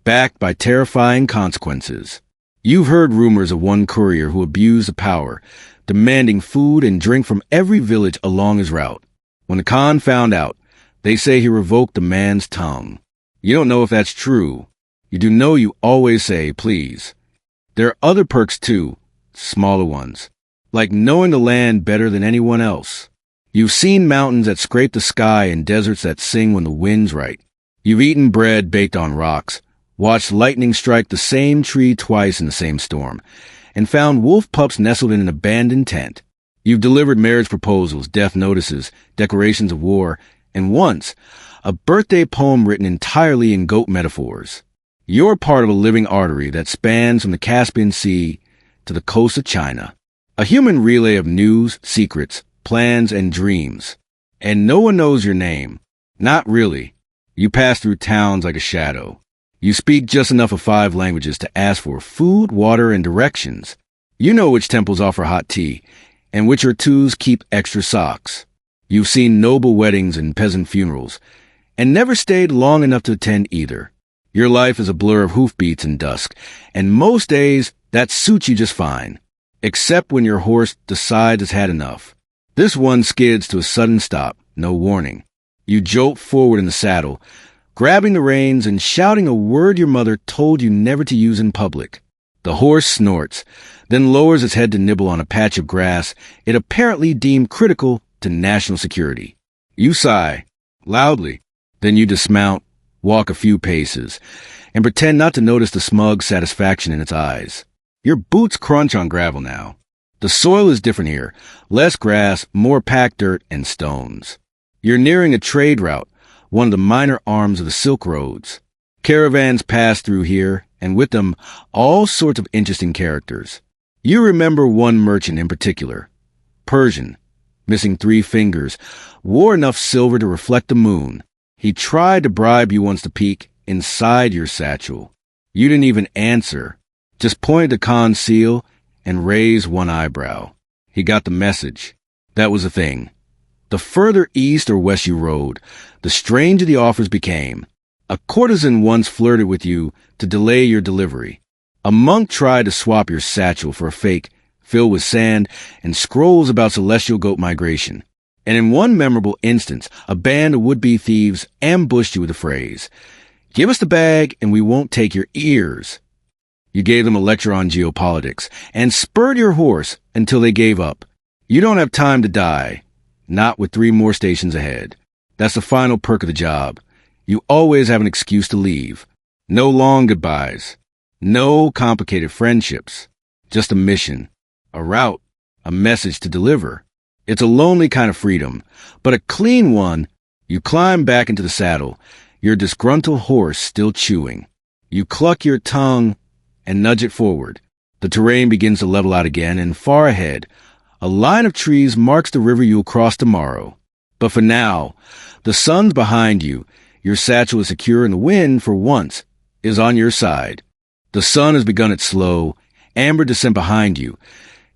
backed by terrifying consequences. You've heard rumors of one courier who abused the power, demanding food and drink from every village along his route. When the Khan found out, they say he revoked the man's tongue. You don't know if that's true. You do know you always say, please. There are other perks too, smaller ones, like knowing the land better than anyone else. You've seen mountains that scrape the sky and deserts that sing when the wind's right. You've eaten bread baked on rocks, watched lightning strike the same tree twice in the same storm, and found wolf pups nestled in an abandoned tent. You've delivered marriage proposals, death notices, declarations of war, and once, a birthday poem written entirely in goat metaphors. You're part of a living artery that spans from the Caspian Sea to the coast of China. A human relay of news, secrets, plans, and dreams. And no one knows your name. Not really. You pass through towns like a shadow. You speak just enough of 5 languages to ask for food, water, and directions. You know which temples offer hot tea, and which ortuz keep extra socks. You've seen noble weddings and peasant funerals, and never stayed long enough to attend either. Your life is a blur of hoofbeats and dusk, and most days that suits you just fine, except when your horse decides it's had enough. This one skids to a sudden stop, no warning. You jolt forward in the saddle, grabbing the reins and shouting a word your mother told you never to use in public. The horse snorts, then lowers its head to nibble on a patch of grass it apparently deemed critical to national security. You sigh, loudly, then you dismount, walk a few paces, and pretend not to notice the smug satisfaction in its eyes. Your boots crunch on gravel now. The soil is different here, less grass, more packed dirt and stones. You're nearing a trade route, one of the minor arms of the Silk Roads. Caravans pass through here, and with them, all sorts of interesting characters. You remember one merchant in particular, Persian, missing 3 fingers, wore enough silver to reflect the moon. He tried to bribe you once to peek inside your satchel. You didn't even answer, just pointed to Khan's seal and raised one eyebrow. He got the message. That was the thing. The further east or west you rode, the stranger the offers became. A courtesan once flirted with you to delay your delivery. A monk tried to swap your satchel for a fake filled with sand and scrolls about celestial goat migration. And in one memorable instance, a band of would-be thieves ambushed you with the phrase, "Give us the bag and we won't take your ears." You gave them a lecture on geopolitics and spurred your horse until they gave up. You don't have time to die, not with 3 more stations ahead. That's the final perk of the job. You always have an excuse to leave. No long goodbyes. No complicated friendships. Just a mission, a route, a message to deliver. It's a lonely kind of freedom, but a clean one. You climb back into the saddle, your disgruntled horse still chewing. You cluck your tongue and nudge it forward. The terrain begins to level out again, and far ahead, a line of trees marks the river you'll cross tomorrow. But for now, the sun's behind you, your satchel is secure, and the wind, for once, is on your side. The sun has begun its slow, amber descent behind you,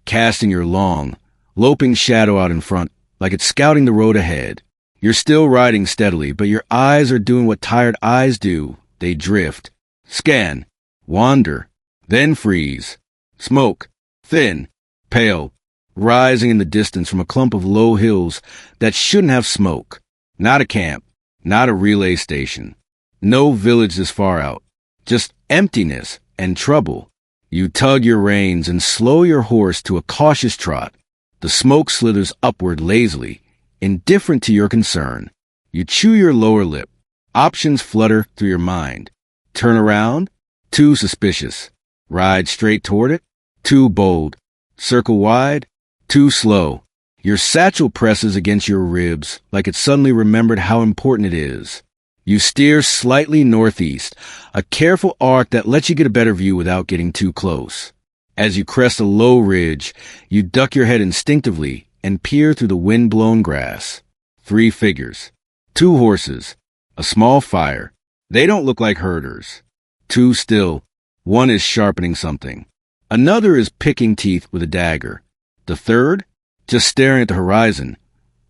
casting your long, loping shadow out in front, like it's scouting the road ahead. You're still riding steadily, but your eyes are doing what tired eyes do. They drift, scan, wander, then freeze. Smoke, thin, pale, rising in the distance from a clump of low hills that shouldn't have smoke. Not a camp, not a relay station. No village this far out. Just emptiness and trouble. You tug your reins and slow your horse to a cautious trot. The smoke slithers upward lazily, indifferent to your concern. You chew your lower lip. Options flutter through your mind. Turn around? Too suspicious. Ride straight toward it? Too bold. Circle wide? Too slow. Your satchel presses against your ribs like it suddenly remembered how important it is. You steer slightly northeast, a careful arc that lets you get a better view without getting too close. As you crest a low ridge, you duck your head instinctively and peer through the wind-blown grass. 3 figures. 2 horses. A small fire. They don't look like herders. 2 still. One is sharpening something. Another is picking teeth with a dagger. The third? Just staring at the horizon,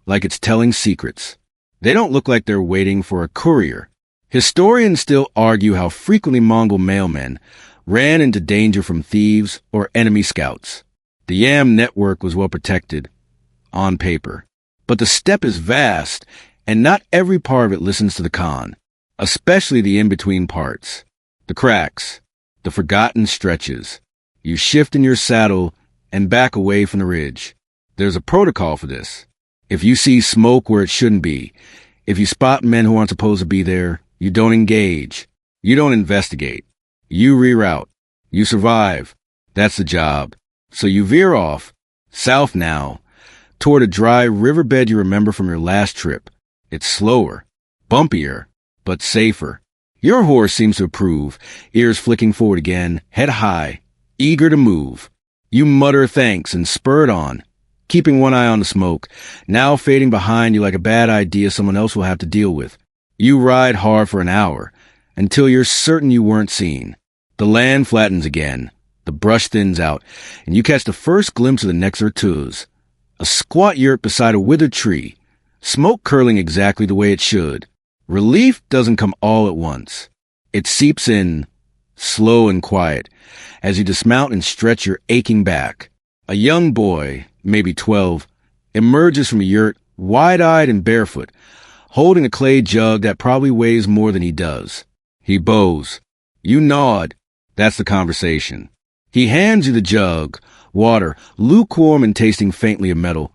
like it's telling secrets. They don't look like they're waiting for a courier. Historians still argue how frequently Mongol mailmen ran into danger from thieves or enemy scouts. The Yam network was well protected, on paper. But the steppe is vast, and not every part of it listens to the Khan, especially the in-between parts. The cracks, the forgotten stretches. You shift in your saddle and back away from the ridge. There's a protocol for this. If you see smoke where it shouldn't be, if you spot men who aren't supposed to be there, you don't engage. You don't investigate. You reroute. You survive. That's the job. So you veer off, south now, toward a dry riverbed you remember from your last trip. It's slower, bumpier, but safer. Your horse seems to approve, ears flicking forward again, head high, eager to move. You mutter thanks and spur it on, keeping one eye on the smoke, now fading behind you like a bad idea someone else will have to deal with. You ride hard for an hour, until you're certain you weren't seen. The land flattens again, the brush thins out, and you catch the first glimpse of the next Urtuz. A squat yurt beside a withered tree, smoke curling exactly the way it should. Relief doesn't come all at once. It seeps in, slow and quiet, as you dismount and stretch your aching back. A young boy, maybe 12, emerges from a yurt, wide-eyed and barefoot, holding a clay jug that probably weighs more than he does. He bows. You nod. That's the conversation. He hands you the jug, water, lukewarm and tasting faintly of metal,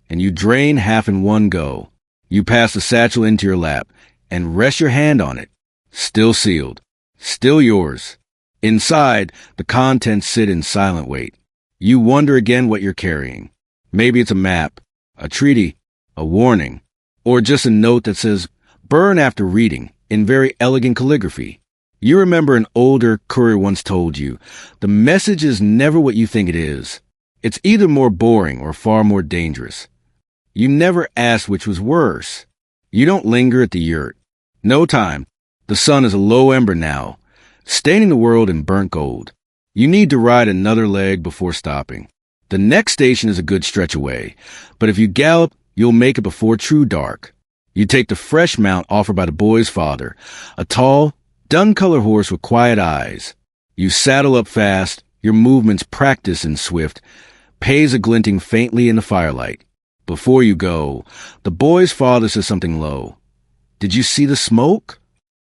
and you drain half in one go. You pass the satchel into your lap and rest your hand on it. Still sealed. Still yours. Inside, the contents sit in silent wait. You wonder again what you're carrying. Maybe it's a map, a treaty, a warning, or just a note that says, burn after reading, in very elegant calligraphy. You remember an older courier once told you, the message is never what you think it is. It's either more boring or far more dangerous. You never asked which was worse. You don't linger at the yurt. No time. The sun is a low ember now, staining the world in burnt gold. You need to ride another leg before stopping. The next station is a good stretch away, but if you gallop, you'll make it before true dark. You take the fresh mount offered by the boy's father, a tall, dun-colored horse with quiet eyes. You saddle up fast, your movements practiced and swift, pays a glinting faintly in the firelight. Before you go, the boy's father says something low. Did you see the smoke?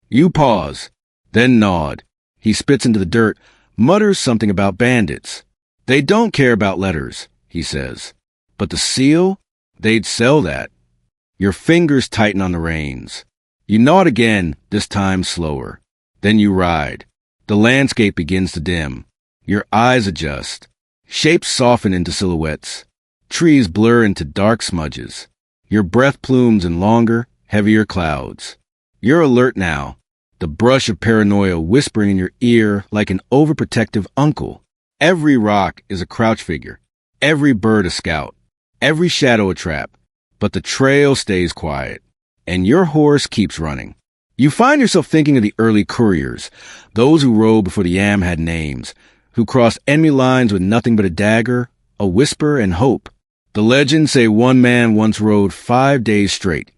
You pause, then nod. He spits into the dirt, mutters something about bandits. They don't care about letters, he says. But the seal? They'd sell that. Your fingers tighten on the reins. You nod again, this time slower. Then you ride. The landscape begins to dim. Your eyes adjust. Shapes soften into silhouettes. Trees blur into dark smudges. Your breath plumes in longer, heavier clouds. You're alert now, the brush of paranoia whispering in your ear like an overprotective uncle. Every rock is a crouch figure, every bird a scout, every shadow a trap, but the trail stays quiet, and your horse keeps running. You find yourself thinking of the early couriers, those who rode before the Yam had names, who crossed enemy lines with nothing but a dagger, a whisper, and hope. The legends say one man once rode 5 days straight,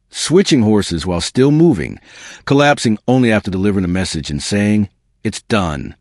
switching horses while still moving, collapsing only after delivering a message and saying, "It's done,"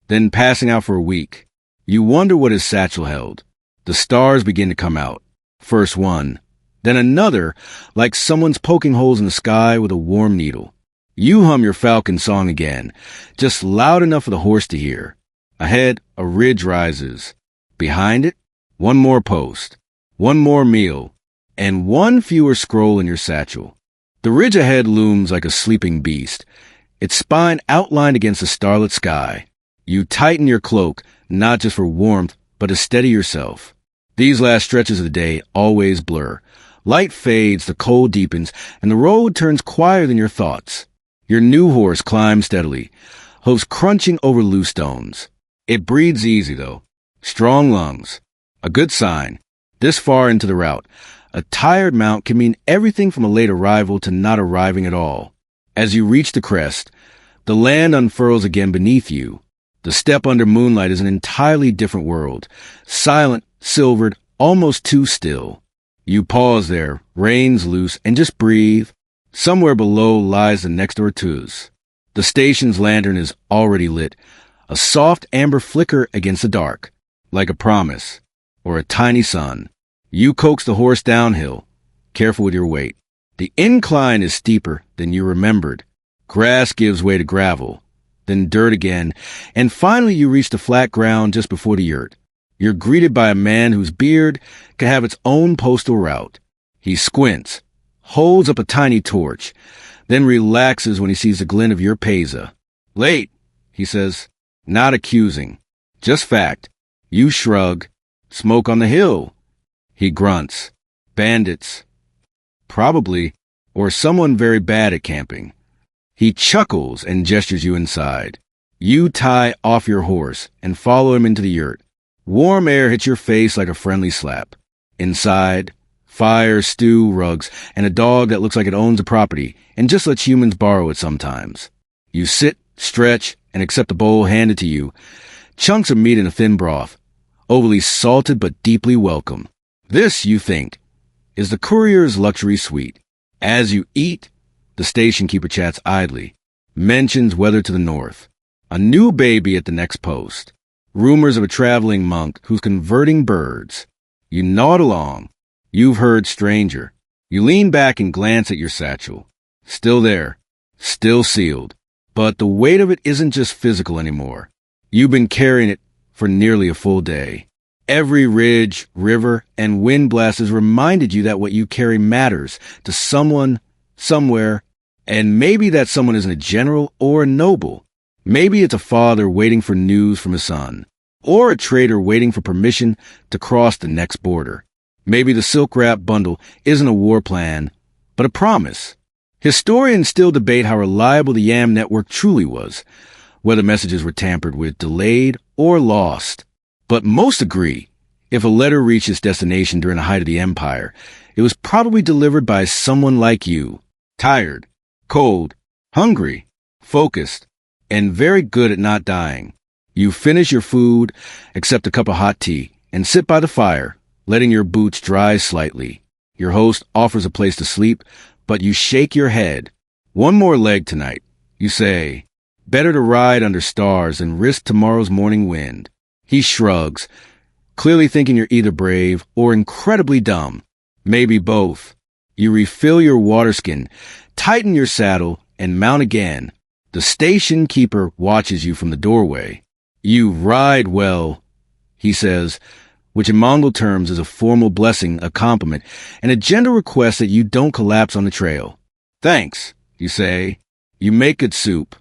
then passing out for a week. You wonder what his satchel held. The stars begin to come out. First one, then another, like someone's poking holes in the sky with a warm needle. You hum your falcon song again, just loud enough for the horse to hear. Ahead, a ridge rises. Behind it, one more post. one more meal, and one fewer scroll in your satchel. The ridge ahead looms like a sleeping beast, its spine outlined against the starlit sky. You tighten your cloak, not just for warmth, but to steady yourself. These last stretches of the day always blur. Light fades, the cold deepens, and the road turns quieter than your thoughts. Your new horse climbs steadily, hooves crunching over loose stones. It breathes easy, though. Strong lungs. A good sign. This far into the route, a tired mount can mean everything from a late arrival to not arriving at all. As you reach the crest, the land unfurls again beneath you. The steppe under moonlight is an entirely different world. Silent, silvered, almost too still. You pause there, reins loose, and just breathe. Somewhere below lies the next ortuz. The station's lantern is already lit, a soft amber flicker against the dark, like a promise, or a tiny sun. You coax the horse downhill, careful with your weight. The incline is steeper than you remembered. Grass gives way to gravel, then dirt again, and finally you reach the flat ground just before the yurt. You're greeted by a man whose beard could have its own postal route. He squints, holds up a tiny torch, then relaxes when he sees the glint of your peza. "Late," he says, not accusing, just fact. You shrug. "Smoke on the hill." He grunts. "Bandits." "Probably, or someone very bad at camping." He chuckles and gestures you inside. You tie off your horse and follow him into the yurt. Warm air hits your face like a friendly slap. Inside, fire, stew, rugs, and a dog that looks like it owns the property and just lets humans borrow it sometimes. You sit, stretch, and accept the bowl handed to you. Chunks of meat in a thin broth, overly salted but deeply welcome. This, you think, is the courier's luxury suite. As you eat, the station keeper chats idly, mentions weather to the north, a new baby at the next post, rumors of a traveling monk who's converting birds. You nod along. You've heard stranger. You lean back and glance at your satchel. Still there, still sealed. But the weight of it isn't just physical anymore. You've been carrying it for nearly a full day. Every ridge, river, and wind blast has reminded you that what you carry matters to someone, somewhere, and maybe that someone isn't a general or a noble. Maybe it's a father waiting for news from his son, or a trader waiting for permission to cross the next border. Maybe the silk-wrapped bundle isn't a war plan, but a promise. Historians still debate how reliable the YAM network truly was, whether messages were tampered with, delayed, or lost. But most agree, if a letter reached its destination during the height of the empire, it was probably delivered by someone like you, tired, cold, hungry, focused, and very good at not dying. You finish your food, accept a cup of hot tea, and sit by the fire, letting your boots dry slightly. Your host offers a place to sleep, but you shake your head. "One more leg tonight," you say. "Better to ride under stars than risk tomorrow's morning wind." He shrugs, clearly thinking you're either brave or incredibly dumb. Maybe both. You refill your waterskin, tighten your saddle, and mount again. The station keeper watches you from the doorway. "You ride well," he says, which in Mongol terms is a formal blessing, a compliment, and a gentle request that you don't collapse on the trail. "Thanks," you say. You make good soup.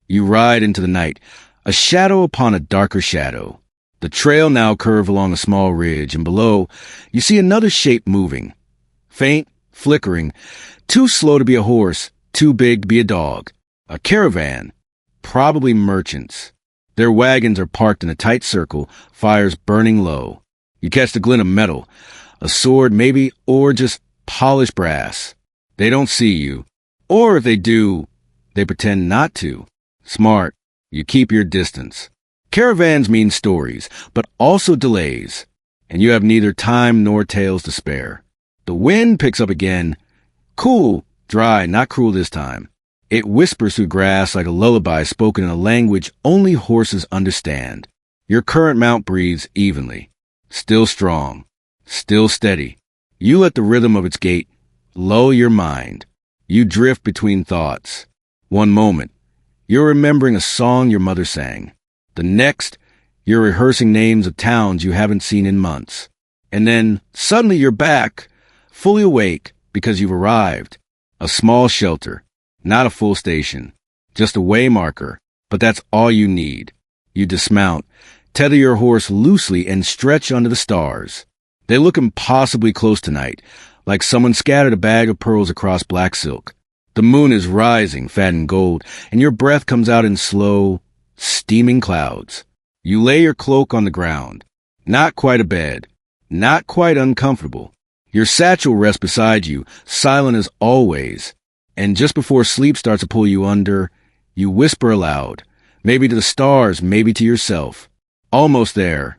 You ride into the night, a shadow upon a darker shadow. The trail now curves along a small ridge, and below, you see another shape moving. Faint, flickering, too slow to be a horse, too big to be a dog. A caravan, probably merchants. Their wagons are parked in a tight circle, fires burning low. You catch the glint of metal, a sword maybe, or just polished brass. They don't see you. Or if they do, they pretend not to. Smart. You keep your distance. Caravans mean stories, but also delays, and you have neither time nor tales to spare. The wind picks up again. Cool, dry, not cruel this time. It whispers through grass like a lullaby spoken in a language only horses understand. Your current mount breathes evenly. Still strong. Still steady. You let the rhythm of its gait lull your mind. You drift between thoughts. One moment, you're remembering a song your mother sang. The next, you're rehearsing names of towns you haven't seen in months. And then, suddenly you're back, fully awake, because you've arrived. A small shelter, not a full station, just a way marker, but that's all you need. You dismount, tether your horse loosely, and stretch under the stars. They look impossibly close tonight, like someone scattered a bag of pearls across black silk. The moon is rising, fat and gold, and your breath comes out in slow, steaming clouds. You lay your cloak on the ground. Not quite a bed. Not quite uncomfortable. Your satchel rests beside you, silent as always. And just before sleep starts to pull you under, you whisper aloud. Maybe to the stars, maybe to yourself. Almost there.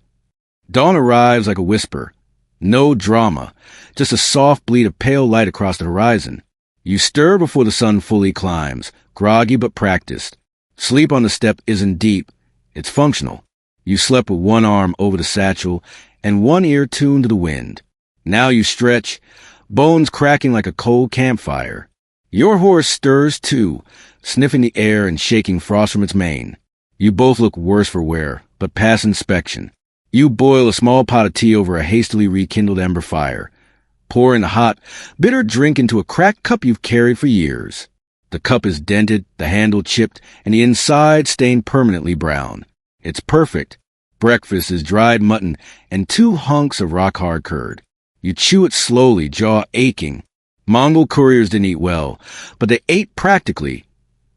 Dawn arrives like a whisper. No drama. Just a soft bleed of pale light across the horizon. You stir before the sun fully climbs, groggy but practiced. Sleep on the steppe isn't deep. It's functional. You slept with one arm over the satchel and one ear tuned to the wind. Now you stretch, bones cracking like a cold campfire. Your horse stirs too, sniffing the air and shaking frost from its mane. You both look worse for wear, but pass inspection. You boil a small pot of tea over a hastily rekindled ember fire. Pouring the hot, bitter drink into a cracked cup you've carried for years. The cup is dented, the handle chipped, and the inside stained permanently brown. It's perfect. Breakfast is dried mutton and 2 hunks of rock-hard curd. You chew it slowly, jaw aching. Mongol couriers didn't eat well, but they ate practically.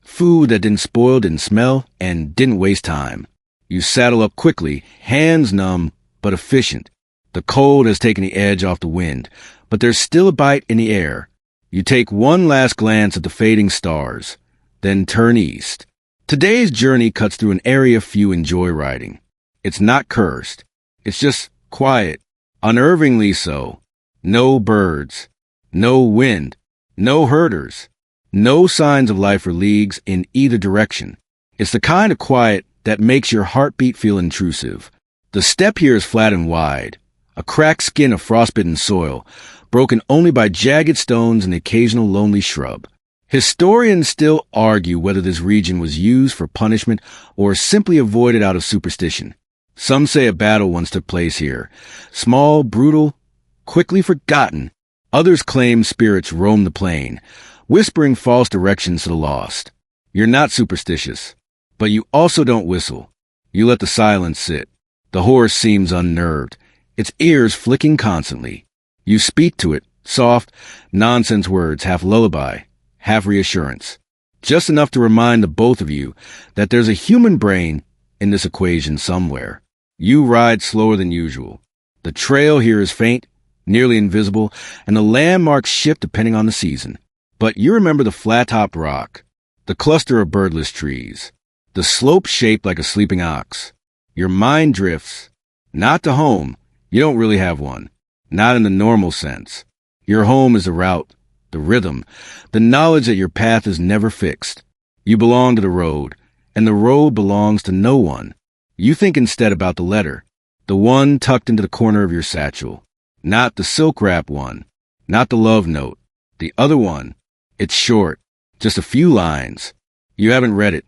Food that didn't spoil, didn't smell, and didn't waste time. You saddle up quickly, hands numb, but efficient. The cold has taken the edge off the wind, but there's still a bite in the air. You take one last glance at the fading stars, then turn east. Today's journey cuts through an area few enjoy riding. It's not cursed. It's just quiet, unnervingly so. No birds, no wind, no herders, no signs of life for leagues in either direction. It's the kind of quiet that makes your heartbeat feel intrusive. The steppe here is flat and wide, a cracked skin of frostbitten soil, broken only by jagged stones and the occasional lonely shrub. Historians still argue whether this region was used for punishment or simply avoided out of superstition. Some say a battle once took place here. Small, brutal, quickly forgotten. Others claim spirits roamed the plain, whispering false directions to the lost. You're not superstitious, but you also don't whistle. You let the silence sit. The horse seems unnerved, its ears flicking constantly. You speak to it, soft, nonsense words, half lullaby, half reassurance. Just enough to remind the both of you that there's a human brain in this equation somewhere. You ride slower than usual. The trail here is faint, nearly invisible, and the landmarks shift depending on the season. But you remember the flat-topped rock, the cluster of birdless trees, the slope shaped like a sleeping ox. Your mind drifts, not to home. You don't really have one, not in the normal sense. Your home is the route, the rhythm, the knowledge that your path is never fixed. You belong to the road, and the road belongs to no one. You think instead about the letter, the one tucked into the corner of your satchel. Not the silk-wrap one, not the love note. The other one. It's short, just a few lines. You haven't read it.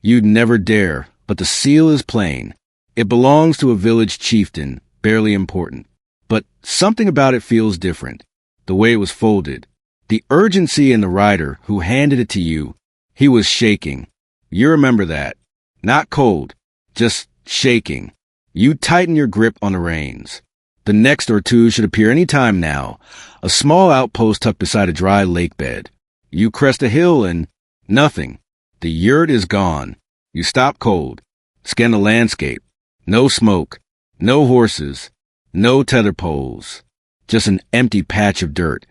You'd never dare, but the seal is plain. It belongs to a village chieftain, barely important. But something about it feels different. The way it was folded. The urgency in the writer who handed it to you. He was shaking. You remember that. Not cold, just shaking. You tighten your grip on the reins. The next or two should appear any time now. A small outpost tucked beside a dry lake bed. You crest a hill and nothing. The yurt is gone. You stop cold. Scan the landscape. No smoke. No horses. No tether poles. Just an empty patch of dirt.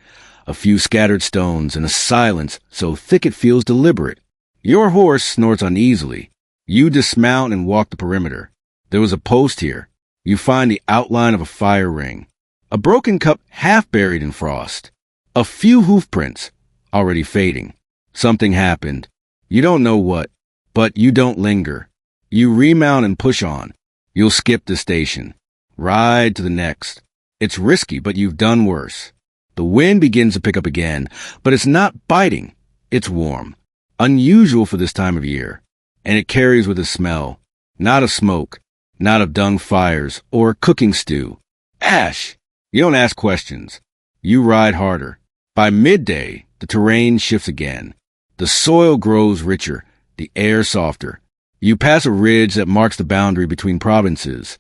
A few scattered stones and a silence so thick it feels deliberate. Your horse snorts uneasily. You dismount and walk the perimeter. There was a post here. You find the outline of a fire ring. A broken cup half buried in frost. A few hoof prints, already fading. Something happened. You don't know what, but you don't linger. You remount and push on. You'll skip the station. Ride to the next. It's risky, but you've done worse. The wind begins to pick up again, but it's not biting. It's warm. Unusual for this time of year. And it carries with a smell. Not of smoke. Not of dung fires or cooking stew. Ash! You don't ask questions. You ride harder. By midday, the terrain shifts again. The soil grows richer, the air softer. You pass a ridge that marks the boundary between provinces.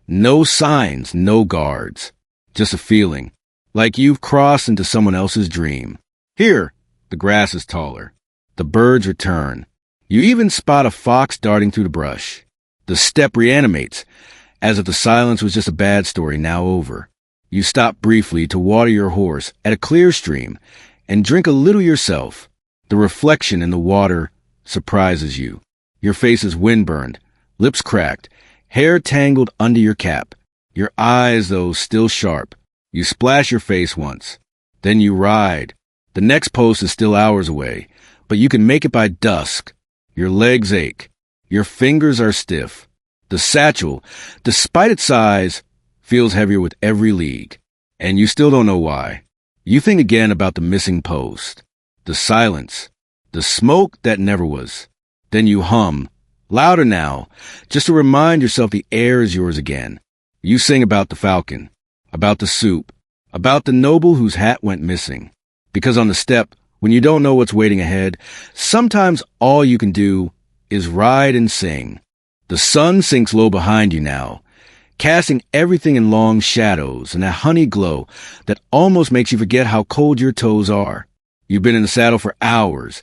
No signs, no guards. Just a feeling, like you've crossed into someone else's dream. Here, the grass is taller. The birds return. You even spot a fox darting through the brush. The steppe reanimates, as if the silence was just a bad story now over. You stop briefly to water your horse at a clear stream and drink a little yourself. The reflection in the water surprises you. Your face is windburned, lips cracked, hair tangled under your cap. Your eyes, though, still sharp. You splash your face once. Then you ride. The next post is still hours away, but you can make it by dusk. Your legs ache. Your fingers are stiff. The satchel, despite its size, feels heavier with every league. And you still don't know why. You think again about the missing post. The silence. The smoke that never was. Then you hum, louder now, just to remind yourself the air is yours again. You sing about the falcon, about the soup, about the noble whose hat went missing. Because on the steppe, when you don't know what's waiting ahead, sometimes all you can do is ride and sing. The sun sinks low behind you now, casting everything in long shadows and a honey glow that almost makes you forget how cold your toes are. You've been in the saddle for hours,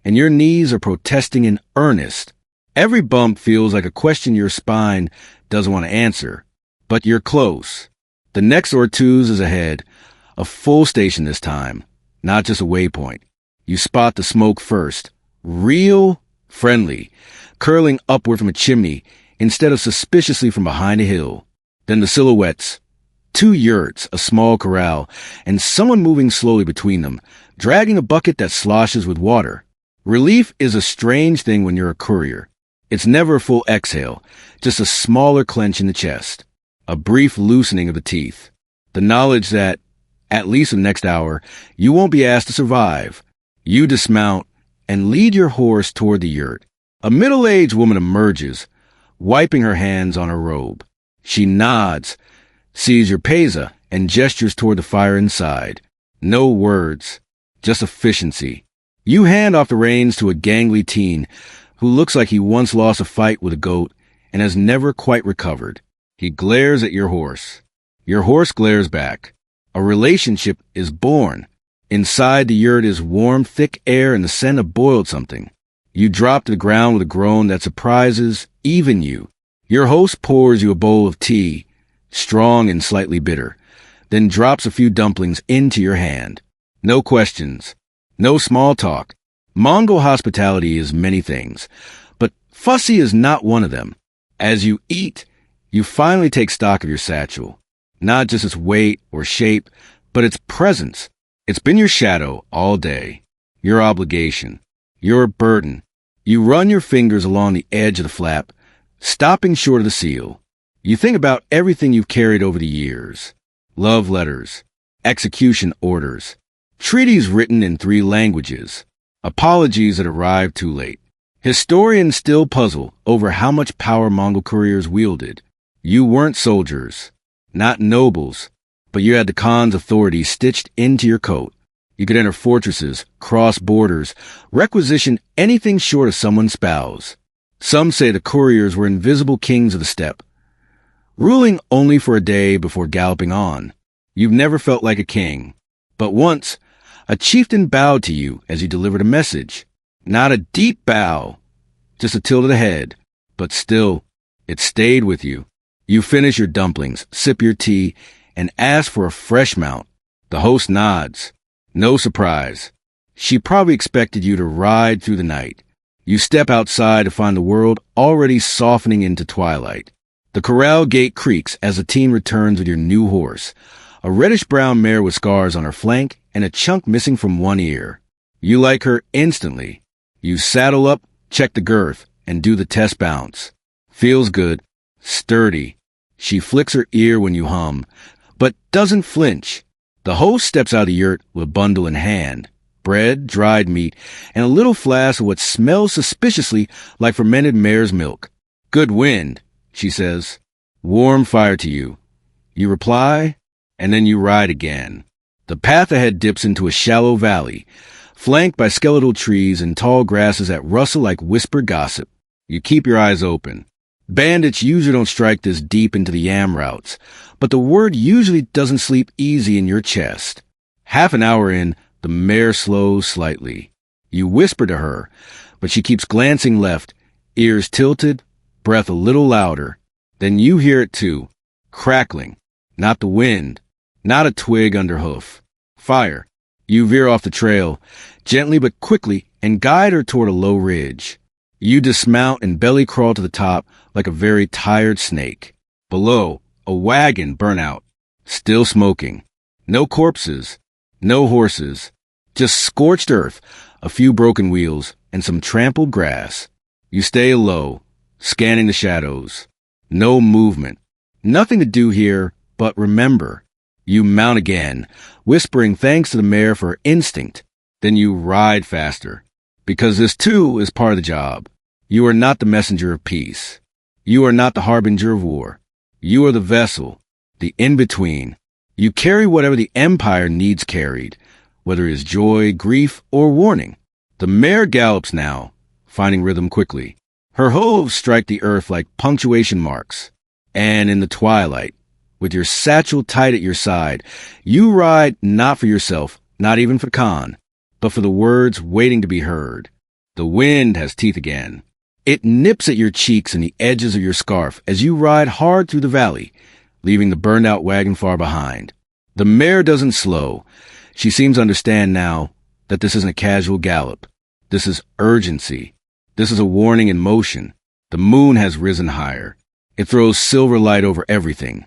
and your knees are protesting in earnest. Every bump feels like a question your spine doesn't want to answer, but you're close. The next Ortuz is ahead, a full station this time, not just a waypoint. You spot the smoke first, real, friendly, curling upward from a chimney instead of suspiciously from behind a hill. Then the silhouettes, 2 yurts, a small corral, and someone moving slowly between them, dragging a bucket that sloshes with water. Relief is a strange thing when you're a courier. It's never a full exhale, just a smaller clench in the chest, a brief loosening of the teeth, the knowledge that, at least the next hour, you won't be asked to survive. You dismount and lead your horse toward the yurt. A middle-aged woman emerges, wiping her hands on her robe. She nods, sees your peza, and gestures toward the fire inside. No words, just efficiency. You hand off the reins to a gangly teen who looks like he once lost a fight with a goat and has never quite recovered. He glares at your horse. Your horse glares back. A relationship is born. Inside the yurt is warm, thick air and the scent of boiled something. You drop to the ground with a groan that surprises even you. Your host pours you a bowl of tea, strong and slightly bitter, then drops a few dumplings into your hand. No questions. No small talk. Mongol hospitality is many things, but fussy is not one of them. As you eat, you finally take stock of your satchel. Not just its weight or shape, but its presence. It's been your shadow all day. Your obligation. Your burden. You run your fingers along the edge of the flap, stopping short of the seal. You think about everything you've carried over the years. Love letters. Execution orders. Treaties written in 3 languages. Apologies that arrived too late. Historians still puzzle over how much power Mongol couriers wielded. You weren't soldiers, not nobles, but you had the Khan's authority stitched into your coat. You could enter fortresses, cross borders, requisition anything short of someone's spouse. Some say the couriers were invisible kings of the steppe, ruling only for a day before galloping on. You've never felt like a king, but once, a chieftain bowed to you as you delivered a message. Not a deep bow, just a tilt of the head, but still, it stayed with you. You finish your dumplings, sip your tea, and ask for a fresh mount. The host nods. No surprise. She probably expected you to ride through the night. You step outside to find the world already softening into twilight. The corral gate creaks as the team returns with your new horse, a reddish-brown mare with scars on her flank and a chunk missing from one ear. You like her instantly. You saddle up, check the girth, and do the test bounce. Feels good. Sturdy. She flicks her ear when you hum, but doesn't flinch. The host steps out of the yurt with a bundle in hand, bread, dried meat, and a little flask of what smells suspiciously like fermented mare's milk. Good wind, she says. Warm fire to you. You reply, and then you ride again. The path ahead dips into a shallow valley, flanked by skeletal trees and tall grasses that rustle like whispered gossip. You keep your eyes open. Bandits usually don't strike this deep into the yam routes, but the word usually doesn't sleep easy in your chest. Half an hour in, the mare slows slightly. You whisper to her, but she keeps glancing left, ears tilted, breath a little louder. Then you hear it too, crackling. Not the wind, not a twig under hoof. Fire. You veer off the trail, gently but quickly, and guide her toward a low ridge. You dismount and belly crawl to the top like a very tired snake. Below, a wagon burnt out, still smoking. No corpses, no horses, just scorched earth, a few broken wheels, and some trampled grass. You stay low, scanning the shadows. No movement. Nothing to do here, but remember. You mount again, whispering thanks to the mare for her instinct. Then you ride faster, because this too is part of the job. You are not the messenger of peace. You are not the harbinger of war. You are the vessel, the in-between. You carry whatever the empire needs carried, whether it is joy, grief, or warning. The mare gallops now, finding rhythm quickly. Her hooves strike the earth like punctuation marks. And in the twilight, with your satchel tight at your side, you ride not for yourself, not even for Khan, but for the words waiting to be heard. The wind has teeth again. It nips at your cheeks and the edges of your scarf as you ride hard through the valley, leaving the burned-out wagon far behind. The mare doesn't slow. She seems to understand now that this isn't a casual gallop. This is urgency. This is a warning in motion. The moon has risen higher. It throws silver light over everything,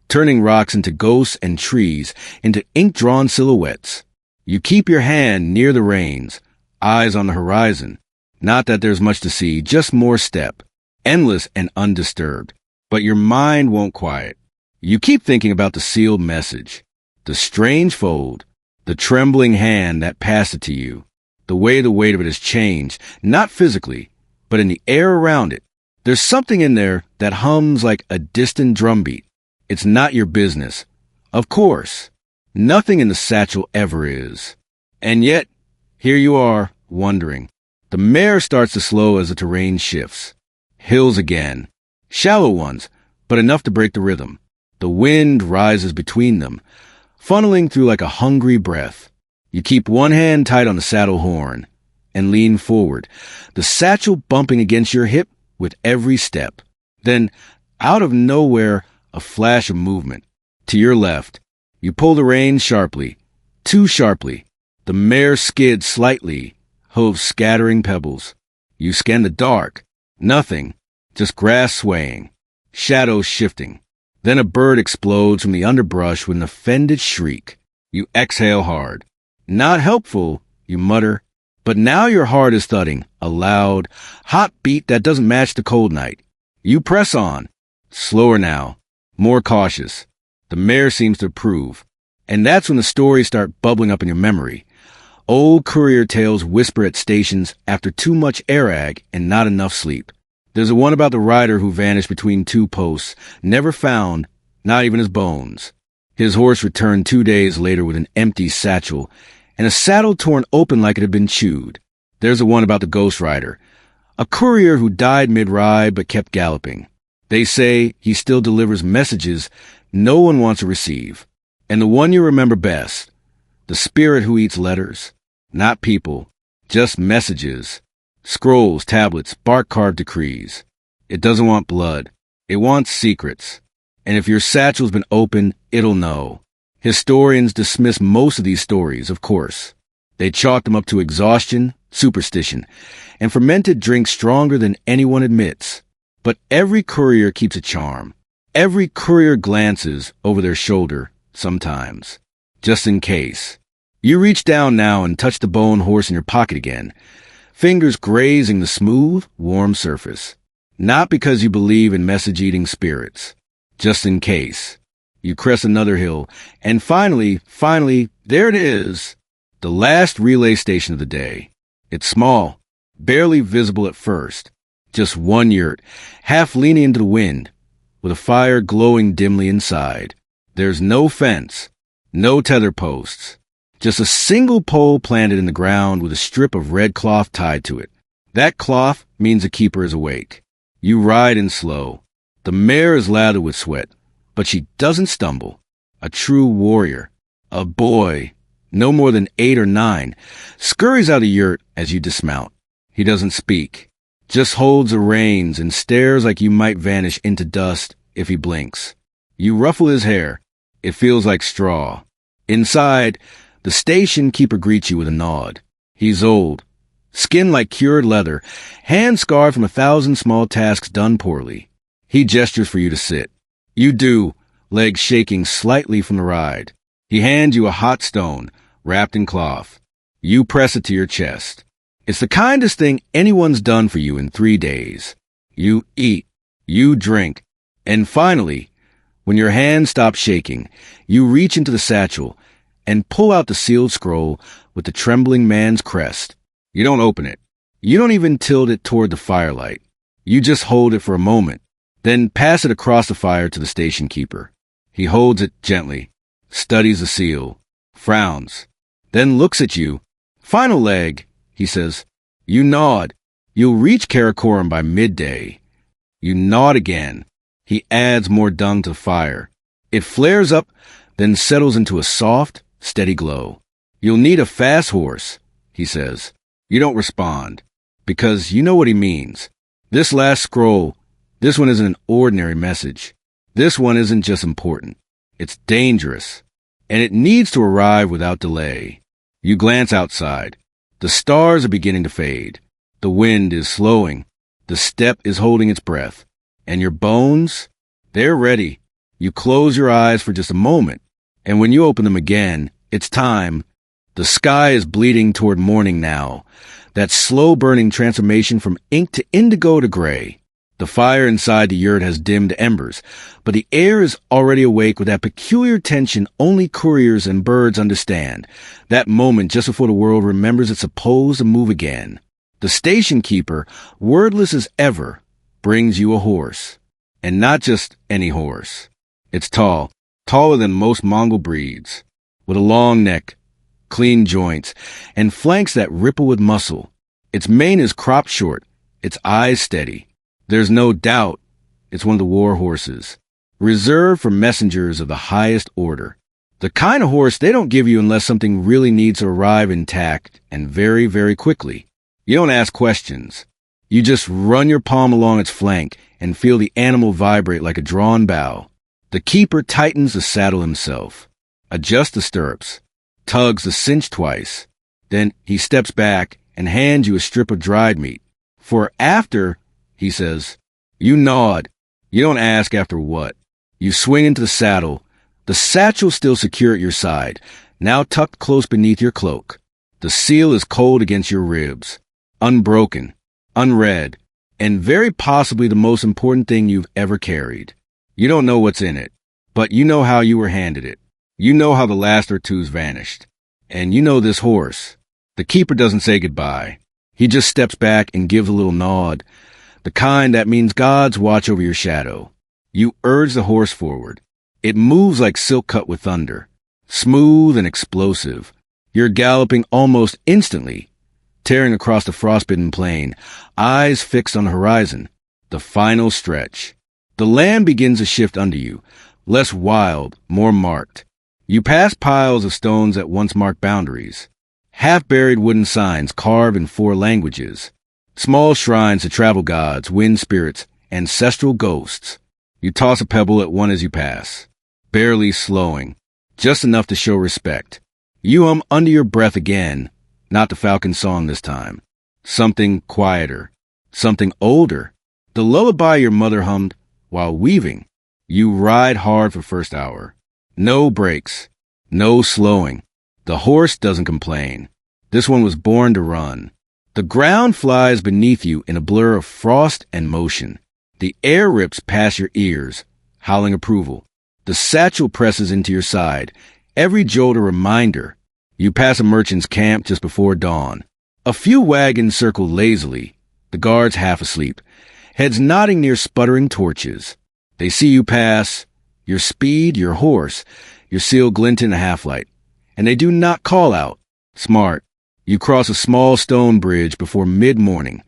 turning rocks into ghosts and trees into ink-drawn silhouettes. You keep your hand near the reins, eyes on the horizon. Not that there's much to see, just more steppe, endless and undisturbed. But your mind won't quiet. You keep thinking about the sealed message, the strange fold, the trembling hand that passed it to you, the way the weight of it has changed, not physically, but in the air around it. There's something in there that hums like a distant drumbeat. It's not your business. Of course, nothing in the satchel ever is. And yet, here you are, wondering. The mare starts to slow as the terrain shifts. Hills again. Shallow ones, but enough to break the rhythm. The wind rises between them, funneling through like a hungry breath. You keep one hand tight on the saddle horn and lean forward, the satchel bumping against your hip with every step. Then, out of nowhere, a flash of movement. To your left, you pull the reins sharply, too sharply. The mare skids slightly, hooves scattering pebbles. You scan the dark. Nothing, just grass swaying, shadows shifting. Then a bird explodes from the underbrush with an offended shriek. You exhale hard. Not helpful, you mutter. But now your heart is thudding, a loud, hot beat that doesn't match the cold night. You press on. Slower now, more cautious. The mare seems to approve. And that's when the stories start bubbling up in your memory. Old courier tales whisper at stations after too much air-ag and not enough sleep. There's a one about the rider who vanished between two posts, never found, not even his bones. His horse returned 2 days later with an empty satchel and a saddle torn open like it had been chewed. There's a one about the ghost rider, a courier who died mid-ride but kept galloping. They say he still delivers messages no one wants to receive. And the one you remember best, the spirit who eats letters, not people, just messages, scrolls, tablets, bark-carved decrees. It doesn't want blood. It wants secrets. And if your satchel's been opened, it'll know. Historians dismiss most of these stories, of course. They chalk them up to exhaustion, superstition, and fermented drinks stronger than anyone admits. But every courier keeps a charm. Every courier glances over their shoulder, sometimes, just in case. You reach down now and touch the bone horse in your pocket again, fingers grazing the smooth, warm surface. Not because you believe in message-eating spirits, just in case. You crest another hill, and finally, there it is, the last relay station of the day. It's small, barely visible at first, just one yurt, half leaning into the wind, with a fire glowing dimly inside. There's no fence, no tether posts, just a single pole planted in the ground with a strip of red cloth tied to it. That cloth means the keeper is awake. You ride in slow. The mare is lathered with sweat, but she doesn't stumble. A true warrior, a boy, no more than 8 or 9, scurries out of the yurt as you dismount. He doesn't speak, just holds the reins and stares like you might vanish into dust if he blinks. You ruffle his hair. It feels like straw. Inside, the station keeper greets you with a nod. He's old, skin like cured leather, hands scarred from 1,000 small tasks done poorly. He gestures for you to sit. You do, legs shaking slightly from the ride. He hands you a hot stone, wrapped in cloth. You press it to your chest. It's the kindest thing anyone's done for you in 3 days. You eat, you drink, and finally, when your hand stops shaking, you reach into the satchel and pull out the sealed scroll with the trembling man's crest. You don't open it. You don't even tilt it toward the firelight. You just hold it for a moment, then pass it across the fire to the station keeper. He holds it gently, studies the seal, frowns, then looks at you. Final leg, he says. You nod. You'll reach Karakoram by midday. You nod again. He adds more dung to the fire. It flares up, then settles into a soft, steady glow. You'll need a fast horse, he says. You don't respond, because you know what he means. This last scroll, this one isn't an ordinary message. This one isn't just important. It's dangerous, and it needs to arrive without delay. You glance outside. The stars are beginning to fade. The wind is slowing. The steppe is holding its breath. And your bones, they're ready. You close your eyes for just a moment, and when you open them again, it's time. The sky is bleeding toward morning now, that slow-burning transformation from ink to indigo to gray. The fire inside the yurt has dimmed to embers, but the air is already awake with that peculiar tension only couriers and birds understand, that moment just before the world remembers it's supposed to move again. The station keeper, wordless as ever, brings you a horse. And not just any horse. It's tall, taller than most Mongol breeds, with a long neck, clean joints, and flanks that ripple with muscle. Its mane is cropped short, its eyes steady. There's no doubt it's one of the war horses, reserved for messengers of the highest order. The kind of horse they don't give you unless something really needs to arrive intact and very, very quickly. You don't ask questions. You just run your palm along its flank and feel the animal vibrate like a drawn bow. The keeper tightens the saddle himself, adjusts the stirrups, tugs the cinch twice. Then he steps back and hands you a strip of dried meat. For after, he says, you nod. You don't ask after what. You swing into the saddle, the satchel still secure at your side, now tucked close beneath your cloak. The seal is cold against your ribs, unbroken, unread, and very possibly the most important thing you've ever carried. You don't know what's in it, but you know how you were handed it. You know how the last or two's vanished. And you know this horse. The keeper doesn't say goodbye. He just steps back and gives a little nod, the kind that means God's watch over your shadow. You urge the horse forward. It moves like silk cut with thunder, smooth and explosive. You're galloping almost instantly, tearing across the frostbitten plain, eyes fixed on the horizon. The final stretch. The land begins to shift under you, less wild, more marked. You pass piles of stones that once marked boundaries, half-buried wooden signs carved in 4 languages, small shrines to travel gods, wind spirits, ancestral ghosts. You toss a pebble at one as you pass, barely slowing, just enough to show respect. You hum under your breath again, not the falcon song this time. Something quieter, something older, the lullaby your mother hummed while weaving. You ride hard for first hour. No brakes, no slowing. The horse doesn't complain. This one was born to run. The ground flies beneath you in a blur of frost and motion. The air rips past your ears, howling approval. The satchel presses into your side, every jolt a reminder. You pass a merchant's camp just before dawn. A few wagons circle lazily, the guards half asleep, heads nodding near sputtering torches. They see you pass. your speed, your horse, your seal glint in the half-light. And they do not call out. Smart. You cross a small stone bridge before mid-morning,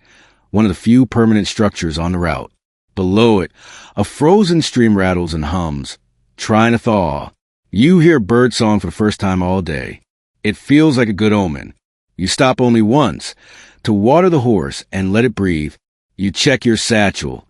one of the few permanent structures on the route. Below it, a frozen stream rattles and hums, trying to thaw. You hear birdsong for the first time all day. It feels like a good omen. You stop only once, to water the horse and let it breathe. You check your satchel.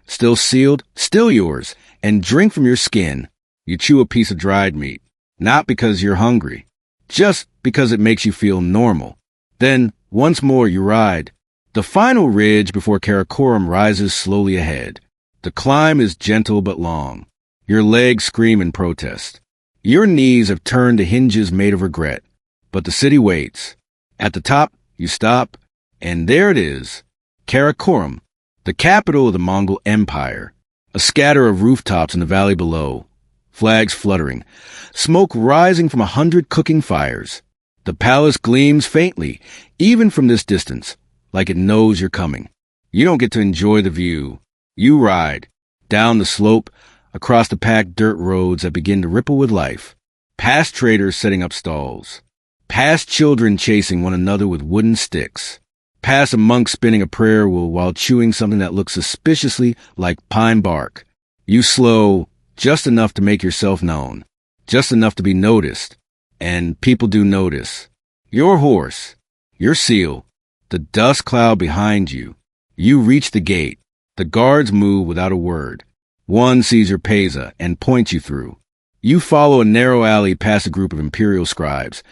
Still sealed, still yours, and drink from your skin. You chew a piece of dried meat, not because you're hungry, just because it makes you feel normal. Then, once more, you ride. The final ridge before Karakoram rises slowly ahead. The climb is gentle but long. Your legs scream in protest. Your knees have turned to hinges made of regret. But the city waits. At the top, you stop, and there it is, Karakoram, the capital of the Mongol Empire. A scatter of rooftops in the valley below, flags fluttering, smoke rising from 100 cooking fires. The palace gleams faintly, even from this distance, like it knows you're coming. You don't get to enjoy the view. You ride, down the slope, across the packed dirt roads that begin to ripple with life, past traders setting up stalls, past children chasing one another with wooden sticks, past a monk spinning a prayer wheel while chewing something that looks suspiciously like pine bark. You slow just enough to make yourself known, just enough to be noticed, and people do notice. Your horse, your seal, the dust cloud behind you. You reach the gate. The guards move without a word. One sees your peza and points you through. You follow a narrow alley past a group of imperial scribes,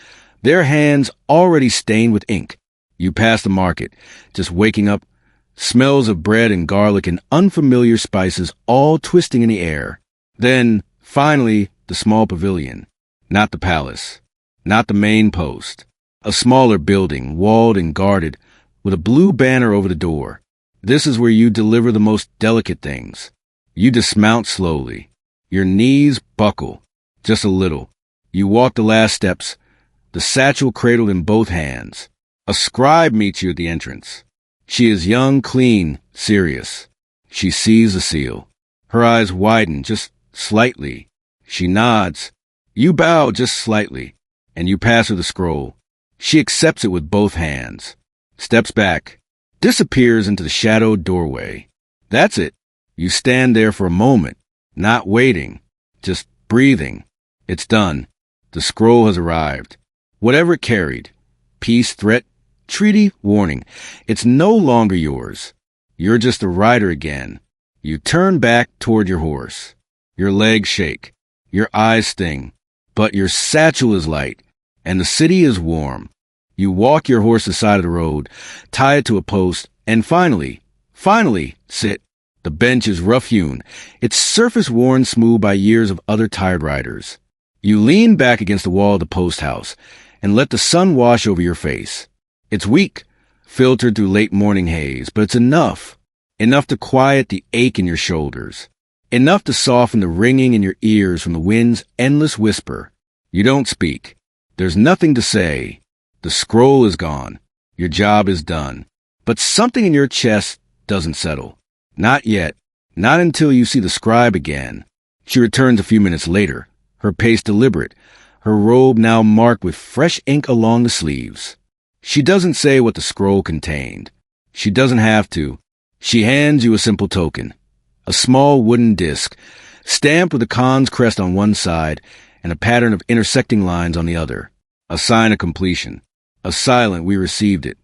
their hands already stained with ink. You pass the market, just waking up, smells of bread and garlic and unfamiliar spices all twisting in the air. Then, finally, the small pavilion. Not the palace, not the main post. A smaller building, walled and guarded, with a blue banner over the door. This is where you deliver the most delicate things. You dismount slowly. Your knees buckle, just a little. You walk the last steps, the satchel cradled in both hands. A scribe meets you at the entrance. She is young, clean, serious. She sees the seal. Her eyes widen just slightly. She nods. You bow just slightly, and you pass her the scroll. She accepts it with both hands, steps back, disappears into the shadowed doorway. That's it. You stand there for a moment, not waiting, just breathing. It's done. The scroll has arrived. Whatever it carried, peace, threat, treaty, warning, it's no longer yours. You're just a rider again. You turn back toward your horse. Your legs shake. Your eyes sting. But your satchel is light, and the city is warm. You walk your horse aside of the road, tie it to a post, and finally, sit. The bench is rough-hewn, its surface worn smooth by years of other tired riders. You lean back against the wall of the post house and let the sun wash over your face. It's weak, filtered through late morning haze, but it's enough to quiet the ache in your shoulders, enough to soften the ringing in your ears from the wind's endless whisper. You don't speak. There's nothing to say. The scroll is gone. Your job is done. But something in your chest doesn't settle. Not yet. Not until you see the scribe again. She returns a few minutes later, her pace deliberate, her robe now marked with fresh ink along the sleeves. She doesn't say what the scroll contained. She doesn't have to. She hands you a simple token, a small wooden disc, stamped with the Khan's crest on one side and a pattern of intersecting lines on the other. A sign of completion. A silent "we received it."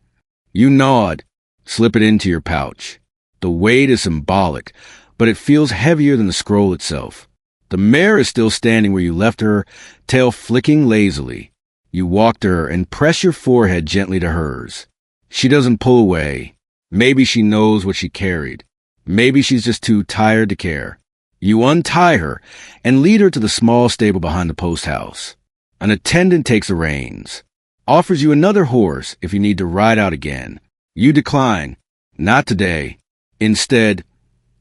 You nod, slip it into your pouch. The weight is symbolic, but it feels heavier than the scroll itself. The mare is still standing where you left her, tail flicking lazily. You walk to her and press your forehead gently to hers. She doesn't pull away. Maybe she knows what she carried. Maybe she's just too tired to care. You untie her and lead her to the small stable behind the post house. An attendant takes the reins, offers you another horse if you need to ride out again. You decline. Not today. Instead,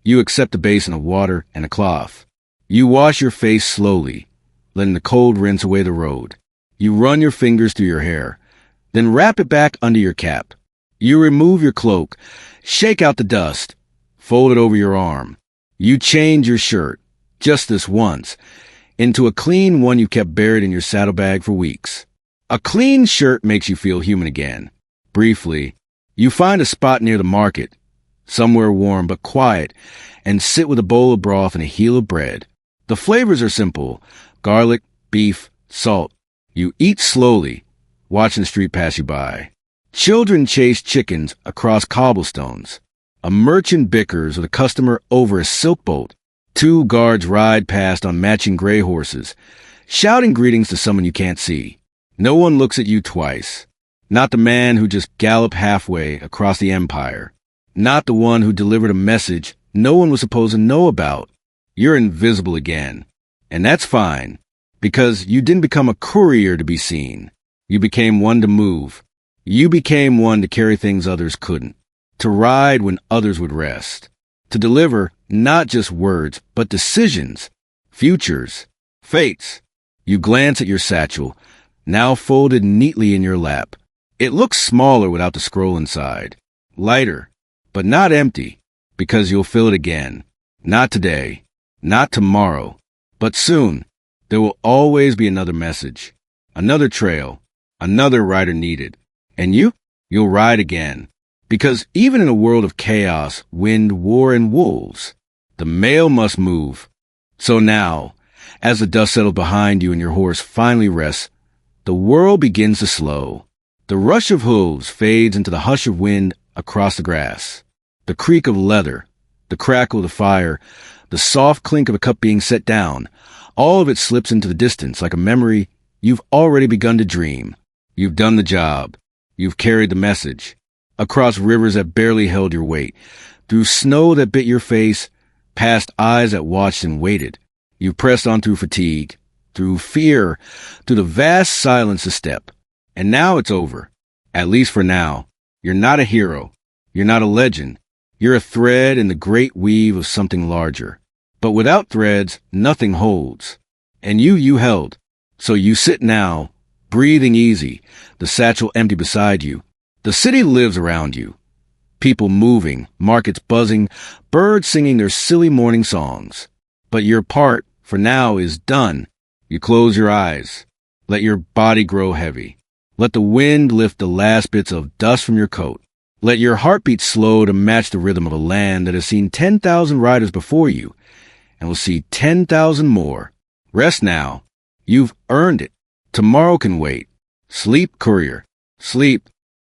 you accept a basin of water and a cloth. You wash your face slowly, letting the cold rinse away the road. You run your fingers through your hair, then wrap it back under your cap. You remove your cloak, shake out the dust, fold it over your arm. You change your shirt, just this once, into a clean one you kept buried in your saddlebag for weeks. A clean shirt makes you feel human again. Briefly, you find a spot near the market, somewhere warm but quiet, and sit with a bowl of broth and a heel of bread. The flavors are simple: garlic, beef, salt. You eat slowly, watching the street pass you by. Children chase chickens across cobblestones. A merchant bickers with a customer over a silk boat. Two guards ride past on matching gray horses, shouting greetings to someone you can't see. No one looks at you twice. Not the man who just galloped halfway across the empire. Not the one who delivered a message no one was supposed to know about. You're invisible again. And that's fine, because you didn't become a courier to be seen. You became one to move. You became one to carry things others couldn't. To ride when others would rest. To deliver not just words, but decisions, futures, fates. You glance at your satchel, now folded neatly in your lap. It looks smaller without the scroll inside. Lighter, but not empty, because you'll fill it again. Not today, not tomorrow, but soon. There will always be another message, another trail, another rider needed. And you'll ride again. Because even in a world of chaos, wind, war, and wolves, the mail must move. So now, as the dust settles behind you and your horse finally rests, the world begins to slow. The rush of hooves fades into the hush of wind across the grass. The creak of leather, the crackle of the fire, the soft clink of a cup being set down, all of it slips into the distance like a memory you've already begun to dream. You've done the job. You've carried the message. Across rivers that barely held your weight, through snow that bit your face, past eyes that watched and waited. You pressed on through fatigue, through fear, through the vast silence of steppe. And now it's over. At least for now. You're not a hero. You're not a legend. You're a thread in the great weave of something larger. But without threads, nothing holds. And you held. So you sit now, breathing easy, the satchel empty beside you. The city lives around you. People moving, markets buzzing, birds singing their silly morning songs. But your part, for now, is done. You close your eyes. Let your body grow heavy. Let the wind lift the last bits of dust from your coat. Let your heartbeat slow to match the rhythm of a land that has seen 10,000 riders before you and will see 10,000 more. Rest now. You've earned it. Tomorrow can wait. Sleep, courier. Sleep.